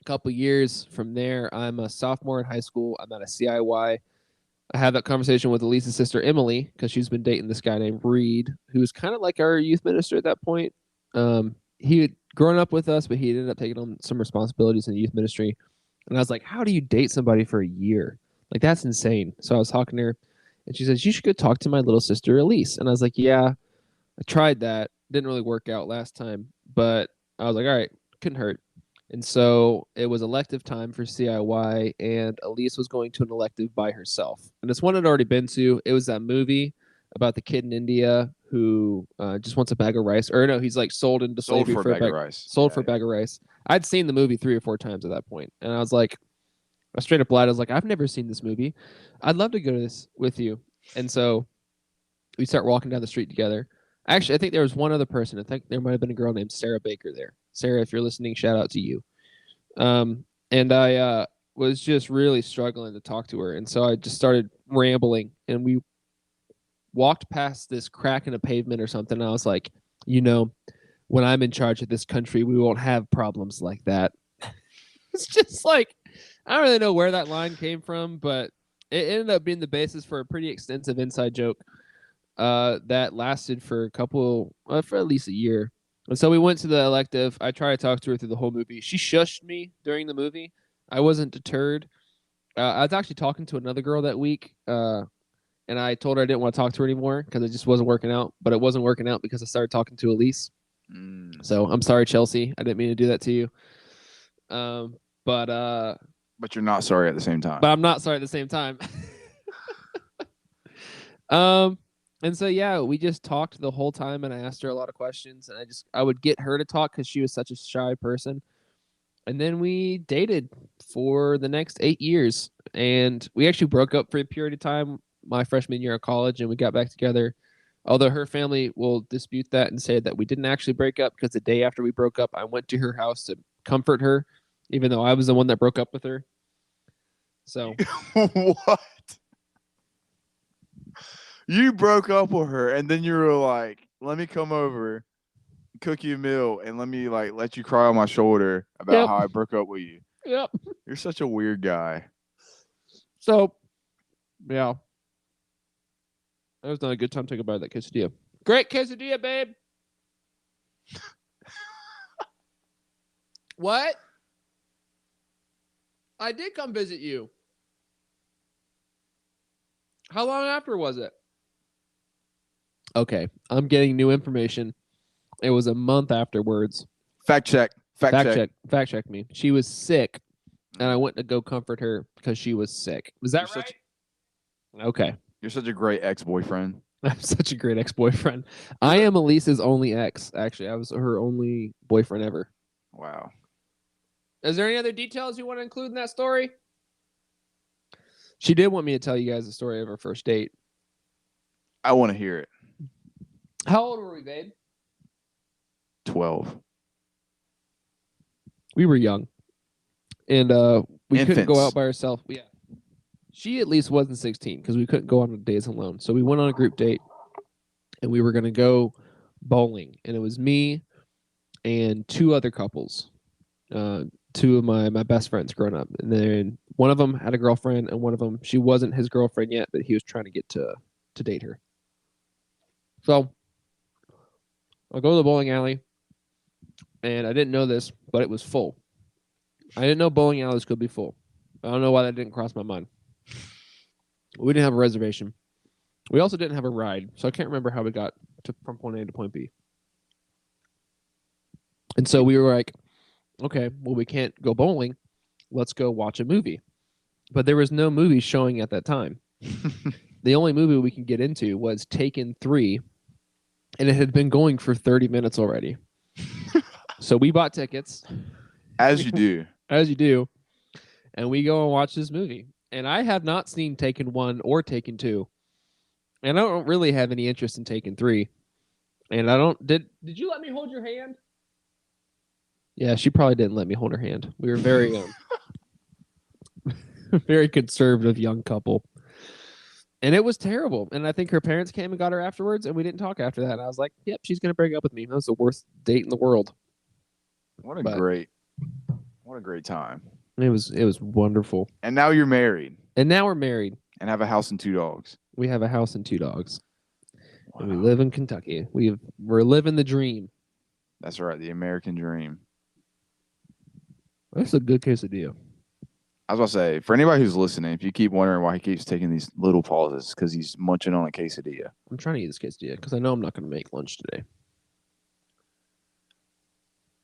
couple years from there, I'm a sophomore in high school. I'm at a CIY. I had that conversation with Elise's sister, Emily, because she's been dating this guy named Reed, who was kind of like our youth minister at that point. He had grown up with us, but he ended up taking on some responsibilities in the youth ministry. And I was like, how do you date somebody for a year? Like, that's insane. So I was talking to her, and she says, you should go talk to my little sister, Elise. And I was like, yeah, I tried that. Didn't really work out last time, but I was like, all right, couldn't hurt. And so it was elective time for CIY, and Elise was going to an elective by herself. And this one I'd already been to. It was that movie about the kid in India who just wants a bag of rice. Or no, he's like sold into slavery for a bag of rice. Sold for a bag of rice. I'd seen the movie 3 or 4 times at that point, and I was like, I straight up lied. I was like, I've never seen this movie. I'd love to go to this with you. And so we start walking down the street together. Actually, I think there was one other person. I think there might have been a girl named Sarah Baker there. Sarah, if you're listening, shout out to you. And I was just really struggling to talk to her. And so I just started rambling, and we walked past this crack in a pavement or something. And I was like, when I'm in charge of this country, we won't have problems like that. It's just like, I don't really know where that line came from, but it ended up being the basis for a pretty extensive inside joke that lasted for for at least a year. And so we went to the elective. I tried to talk to her through the whole movie. She shushed me during the movie. I wasn't deterred. I was actually talking to another girl that week, and I told her I didn't want to talk to her anymore because it just wasn't working out. But it wasn't working out because I started talking to Elise. So I'm sorry, Chelsea. I didn't mean to do that to you. But you're not sorry at the same time. But I'm not sorry at the same time. And so, yeah, we just talked the whole time, and I asked her a lot of questions, and I would get her to talk because she was such a shy person. And then we dated for the next 8 years, and we actually broke up for a period of time my freshman year of college, and we got back together. Although her family will dispute that and say that we didn't actually break up, because the day after we broke up, I went to her house to comfort her, even though I was the one that broke up with her. So what? You broke up with her, and then you were like, let me come over, cook you a meal, and let me let you cry on my shoulder about how I broke up with you. Yep. You're such a weird guy. So, yeah. That was not a good time to take a bite of that quesadilla. Great quesadilla, babe. What? I did come visit you. How long after was it? Okay, I'm getting new information. It was a month afterwards. Fact check. Fact check me. She was sick, and I went to go comfort her because she was sick. Was that right? Okay. You're such a great ex-boyfriend. I'm such a great ex-boyfriend. I am Elise's only ex, actually. I was her only boyfriend ever. Wow. Is there any other details you want to include in that story? She did want me to tell you guys the story of our first date. I want to hear it. How old were we, babe? 12. We were young. And we Infants. couldn't go out by ourselves. Yeah. She at least wasn't 16 because we couldn't go on days alone. So we went on a group date, and we were going to go bowling. And it was me and 2 other couples, 2 of my best friends growing up. And then one of them had a girlfriend, and one of them, she wasn't his girlfriend yet, but he was trying to get to date her. So I'll go to the bowling alley, and I didn't know this, but it was full. I didn't know bowling alleys could be full. I don't know why that didn't cross my mind. We didn't have a reservation. We also didn't have a ride, so I can't remember how we got from point A to point B. And so we were like, okay, well, we can't go bowling. Let's go watch a movie. But there was no movie showing at that time. The only movie we could get into was Taken 3, and it had been going for 30 minutes already. So we bought tickets. As you do. As you do. And we go and watch this movie. And I have not seen Taken 1 or Taken 2. And I don't really have any interest in Taken 3. And I don't... Did you let me hold your hand? Yeah, she probably didn't let me hold her hand. We were very very conservative young couple. And it was terrible. And I think her parents came and got her afterwards, and we didn't talk after that. And I was like, yep, she's going to break up with me. That was the worst date in the world. What a great time. It was wonderful. And now you're married. And now we're married. And have a house and 2 dogs. We have a house and 2 dogs. Wow. And we live in Kentucky. We're living the dream. That's right, the American dream. That's a good quesadilla. I was about to say, for anybody who's listening, if you keep wondering why he keeps taking these little pauses, because he's munching on a quesadilla. I'm trying to eat this quesadilla because I know I'm not going to make lunch today.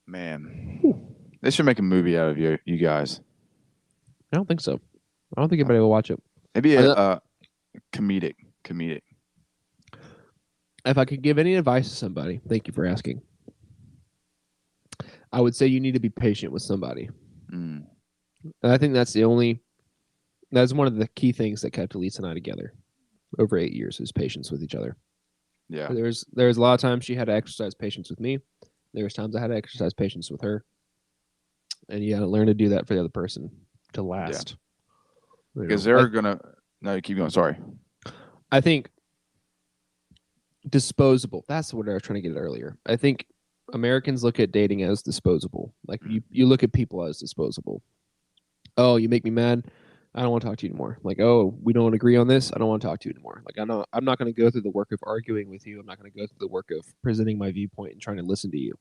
Man, they should make a movie out of you guys. I don't think so. I don't think anybody will watch it. Maybe a comedic. If I could give any advice to somebody, thank you for asking. I would say you need to be patient with somebody. Mm. And I think that's one of the key things that kept Elise and I together over 8 years is patience with each other. Yeah. There's a lot of times she had to exercise patience with me. There was times I had to exercise patience with her. And you got to learn to do that for the other person to last. Yeah. Because they're going to... No, keep going. Sorry. I think disposable. That's what I was trying to get at earlier. I think Americans look at dating as disposable. Like you look at people as disposable. Oh, you make me mad. I don't want to talk to you anymore. Like, oh, we don't agree on this. I don't want to talk to you anymore. Like, I'm not going to go through the work of arguing with you. I'm not going to go through the work of presenting my viewpoint and trying to listen to you.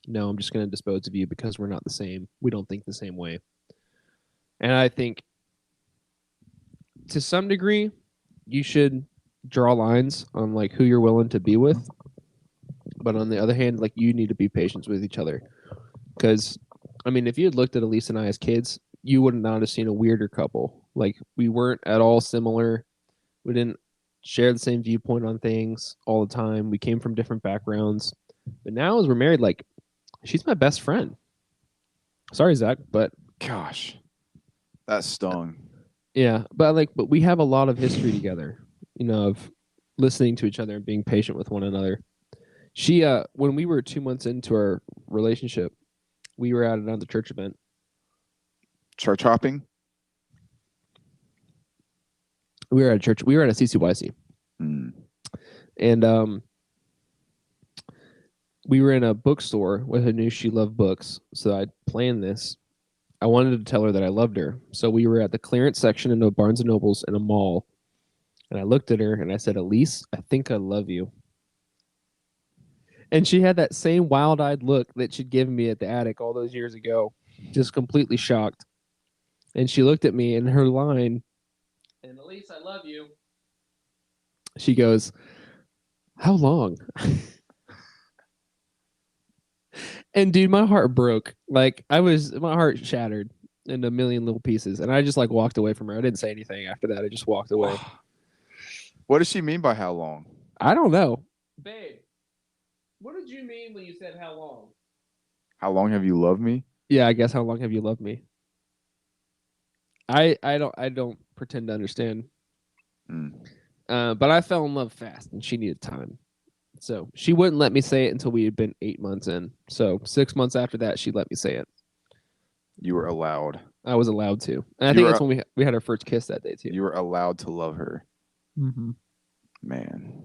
No, I'm just going to dispose of you because we're not the same. We don't think the same way. And I think to some degree, you should draw lines on like who you're willing to be with. But on the other hand, like you need to be patient with each other. Because, I mean, if you had looked at Elise and I as kids, you would not have seen a weirder couple. Like we weren't at all similar. We didn't share the same viewpoint on things all the time. We came from different backgrounds. But now as we're married, like she's my best friend. Sorry, Zach, but gosh, that stung. Yeah, but we have a lot of history together, you know, of listening to each other and being patient with one another. She, when we were 2 months into our relationship, we were at another church event. Church hopping? We were at a church. We were at a CCYC. Mm. And we were in a bookstore with who knew she loved books. So I planned this. I wanted to tell her that I loved her. So we were at the clearance section in a Barnes & Nobles in a mall. And I looked at her and I said, Elise, I think I love you. And she had that same wild-eyed look that she'd given me at the attic all those years ago, just completely shocked. And she looked at me in her line, and Elise, I love you. She goes, how long? And dude, my heart broke. Like my heart shattered in a million little pieces. And I just like walked away from her. I didn't say anything after that. I just walked away. What does she mean by how long? I don't know. Babe, what did you mean when you said how long? How long have you loved me? Yeah, I guess how long have you loved me? I don't pretend to understand. Mm. But I fell in love fast and she needed time. So she wouldn't let me say it until we had been 8 months in. So 6 months after that, she let me say it. You were allowed. I was allowed to. And I think that's when we had our first kiss that day too. You were allowed to love her. Mm-hmm. Man,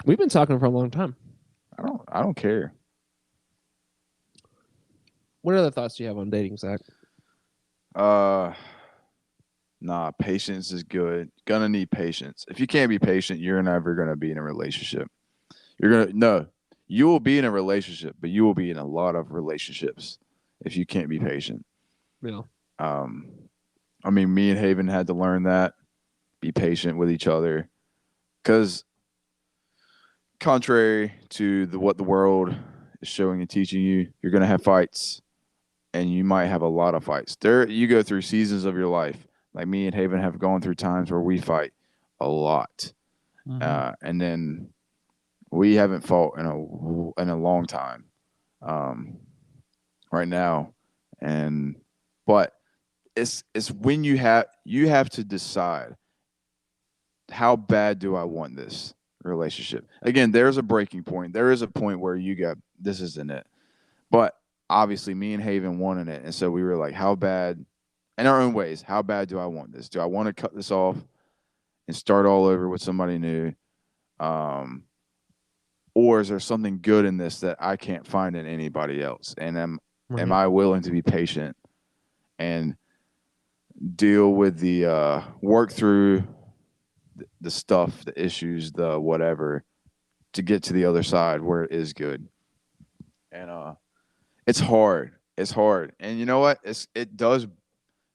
we've been talking for a long time. I don't care. What other thoughts do you have on dating, Zach? Nah, patience is good. Gonna need patience. If you can't be patient, you're never gonna be in a relationship. You will be in a relationship, but you will be in a lot of relationships if you can't be patient. Yeah. I mean, me and Haven had to learn that. Be patient with each other. Because contrary to what the world is showing and teaching you, you're gonna have fights. And you might have a lot of fights. You go through seasons of your life. Like me and Haven have gone through times where we fight a lot. Mm-hmm. And then we haven't fought in a long time right now. But it's when you have to decide, how bad do I want this relationship? Again, there's a breaking point. There is a point where this isn't it. But obviously, me and Haven wanted it, and so we were like, "How bad?" In our own ways, how bad do I want this? Do I want to cut this off and start all over with somebody new? Um, or is there something good in this that I can't find in anybody else? And am I willing to be patient and deal with the work through the stuff, the issues, the whatever, to get to the other side where it is good? And it's hard. It's hard. And you know what? It does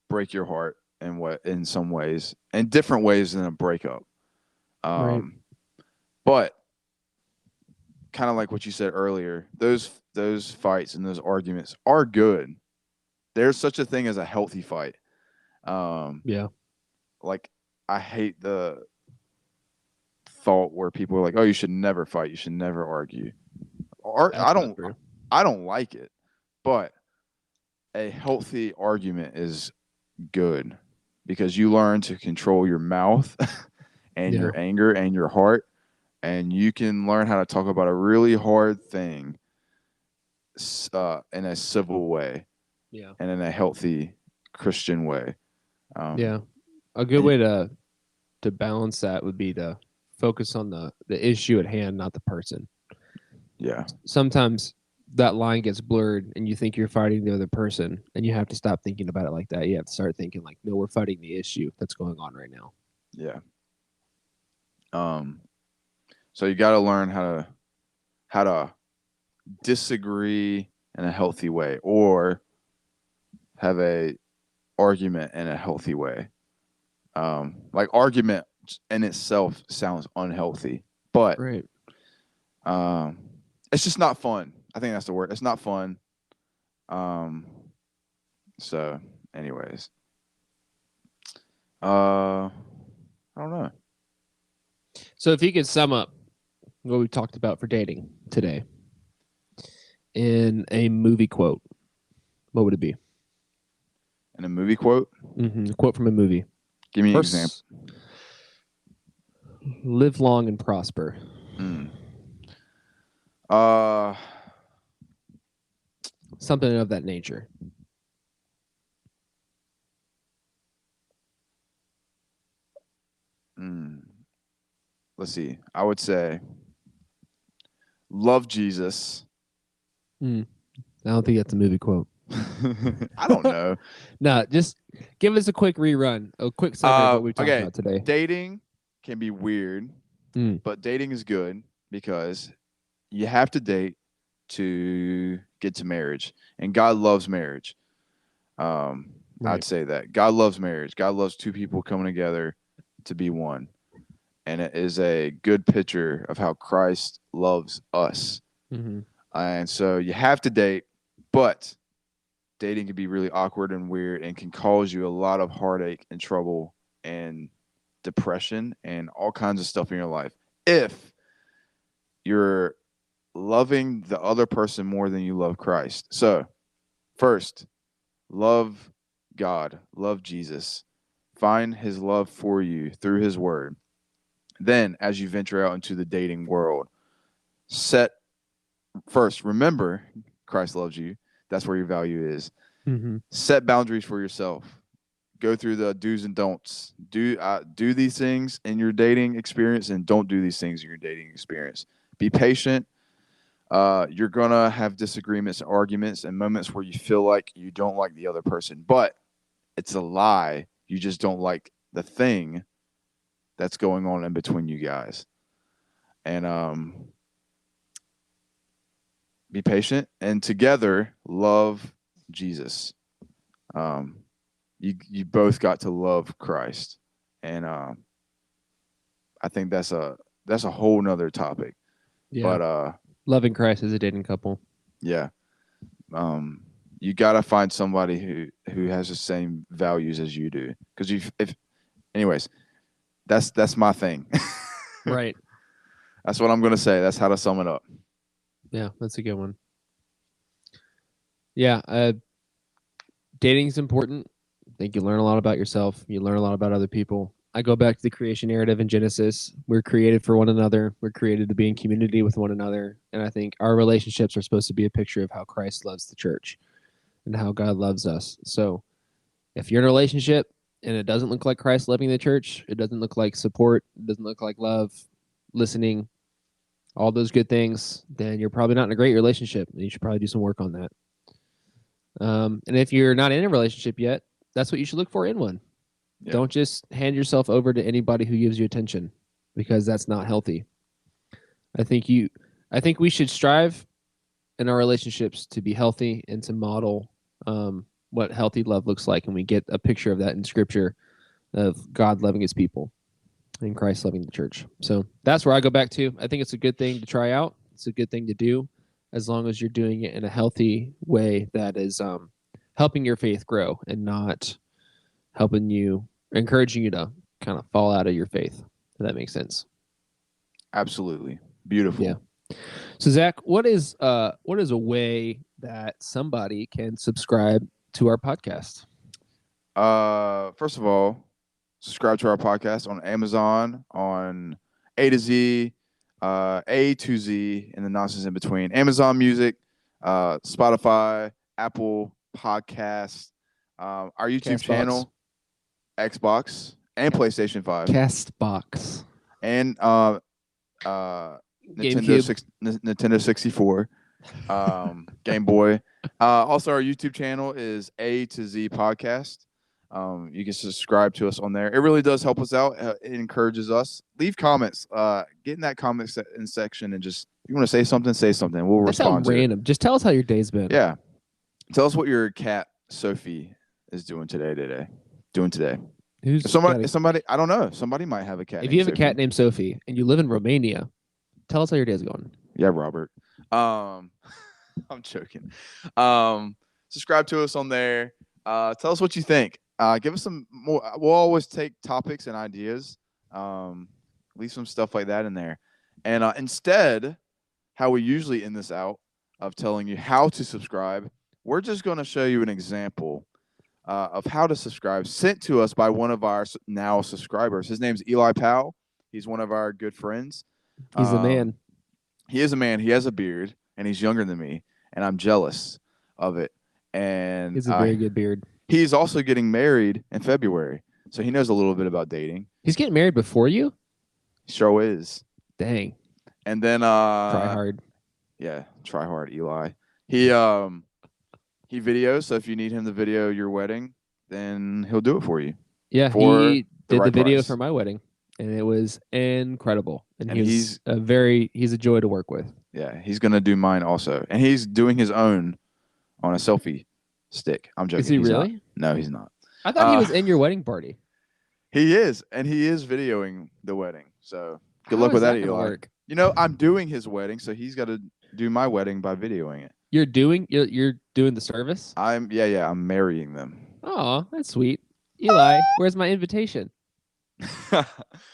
break your heart in some ways, in different ways than a breakup. Right. But kind of like what you said earlier, those fights and those arguments are good. There's such a thing as a healthy fight. Yeah. Like I hate the thought where people are like, "Oh, you should never fight. You should never argue." I don't like it, but a healthy argument is good because you learn to control your mouth and your anger and your heart, and you can learn how to talk about a really hard thing in a civil way, and in a healthy Christian way. A good way to balance that would be to focus on the issue at hand, not the person. Yeah. Sometimes that line gets blurred and you think you're fighting the other person, and you have to stop thinking about it like that. You have to start thinking like, no, we're fighting the issue that's going on right now. Yeah. So you got to learn how to disagree in a healthy way, or have a argument in a healthy way. Like argument in itself sounds unhealthy, but right. It's just not fun. I think that's the word. It's not fun. So anyways, I don't know. So if you could sum up what we talked about for dating today in a movie quote, what would it be? In a movie quote? Mm-hmm. A quote from a movie. Give me an example. Live long and prosper. Something of that nature. Let's see. I would say love Jesus. I don't think that's a movie quote. I don't know. No, just give us a quick rerun, a quick summary of what we talked about today. Dating can be weird, but dating is good because you have to date to get to marriage, and God loves marriage. I'd say that God loves marriage. God loves two people coming together to be one, and it is a good picture of how Christ loves us. And so you have to date, but dating can be really awkward and weird and can cause you a lot of heartache and trouble and depression and all kinds of stuff in your life if you're loving the other person more than you love Christ. So first, love God, love Jesus, find his love for you through his word. Then as you venture out into the dating world, remember Christ loves you. That's where your value is. Set boundaries for yourself. Go through the do's and don'ts. Do these things in your dating experience, and don't do these things in your dating experience. Be patient. You're gonna have disagreements and arguments and moments where you feel like you don't like the other person, but it's a lie. You just don't like the thing that's going on in between you guys. And be patient, and together love Jesus. You both got to love Christ, and I think that's a whole nother topic. Yeah. But loving Christ as a dating couple. Yeah. You gotta find somebody who has the same values as you do. Because anyways, that's my thing. Right. That's what I'm gonna say. That's how to sum it up. Yeah, that's a good one. Yeah, dating is important. I think you learn a lot about yourself. You learn a lot about other people. I go back to the creation narrative in Genesis. We're created for one another. We're created to be in community with one another. And I think our relationships are supposed to be a picture of how Christ loves the church and how God loves us. So if you're in a relationship and it doesn't look like Christ loving the church, it doesn't look like support, it doesn't look like love, listening, all those good things, then you're probably not in a great relationship. And you should probably do some work on that. And if you're not in a relationship yet, that's what you should look for in one. Yeah. Don't just hand yourself over to anybody who gives you attention, because that's not healthy. I think we should strive in our relationships to be healthy and to model what healthy love looks like. And we get a picture of that in Scripture, of God loving his people and Christ loving the church. So that's where I go back to. I think it's a good thing to try out. It's a good thing to do, as long as you're doing it in a healthy way that is helping your faith grow and not encouraging you to kind of fall out of your faith. If that makes sense. Absolutely. Beautiful. Yeah. So Zach, what is a way that somebody can subscribe to our podcast? First of all, subscribe to our podcast on Amazon, on A to Z, A to Z, and the nonsense in between. Amazon Music, Spotify, Apple Podcasts, our YouTube channel, Xbox, and PlayStation 5. Castbox. And Nintendo 64, Game Boy. Also, our YouTube channel is A to Z Podcast. You can subscribe to us on there. It really does help us out. It encourages us. Leave comments. Get in that comment section and just, if you want to say something, we'll respond to random. Just tell us how your day's been. Yeah. Tell us what your cat Sophie is doing today. Somebody, I don't know. Somebody might have a cat. If you have a cat named Sophie and you live in Romania, tell us how your day's going. Yeah, Robert. I'm joking. Subscribe to us on there. Tell us what you think. Give us some more. We'll always take topics and ideas. Leave some stuff like that in there. And instead, how we usually end this out of telling you how to subscribe, we're just going to show you an example of how to subscribe, sent to us by one of our now subscribers. His name's Eli Powell. He's one of our good friends. He's a man. He is a man. He has a beard, and he's younger than me, and I'm jealous of it. And he's a very good beard. He's also getting married in February, so he knows a little bit about dating. He's getting married before you? Sure is. Dang. And then try hard. Yeah, try hard, Eli. He videos, so if you need him to video your wedding, then he'll do it for you. Yeah, he did the video for my wedding, and it was incredible. And he's a joy to work with. Yeah, he's gonna do mine also, and he's doing his own on a selfie stick. I'm joking. Is he really? No, he's not. I thought he was in your wedding party. He is, and he is videoing the wedding. So good luck with that, Eli. Work? You know, I'm doing his wedding, so he's got to do my wedding by videoing it. You're doing the service? I'm marrying them. Oh, that's sweet. Eli, where's my invitation?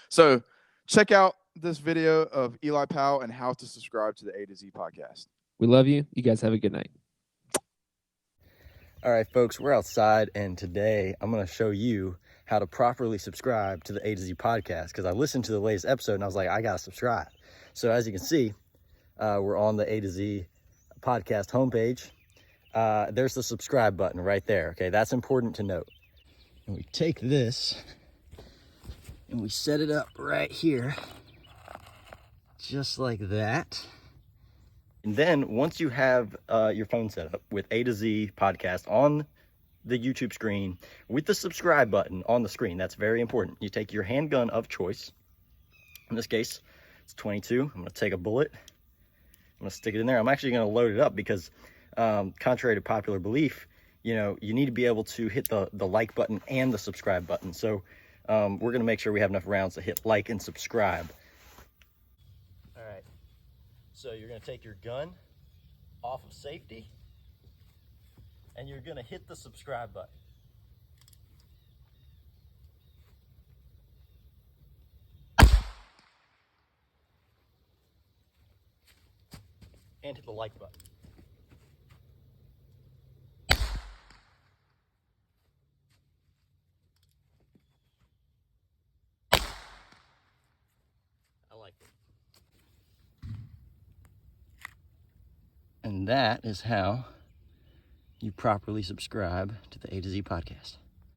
So check out this video of Eli Powell and how to subscribe to the A to Z podcast. We love you. You guys have a good night. All right, folks, we're outside, and today I'm going to show you how to properly subscribe to the A to Z podcast, because I listened to the latest episode and I was like, I got to subscribe. So as you can see, we're on the A to Z podcast homepage. There's the subscribe button right there. Okay, that's important to note. And we take this and we set it up right here, just like that. And then once you have your phone set up with A to Z podcast on the YouTube screen with the subscribe button on the screen, that's very important. You take your handgun of choice. In this case, it's 22. I'm going to take a bullet. I'm going to stick it in there. I'm actually going to load it up because contrary to popular belief, you need to be able to hit the like button and the subscribe button. So we're going to make sure we have enough rounds to hit like and subscribe. All right. So you're going to take your gun off of safety, and you're going to hit the subscribe button. And hit the like button. And that is how you properly subscribe to the A to Z podcast.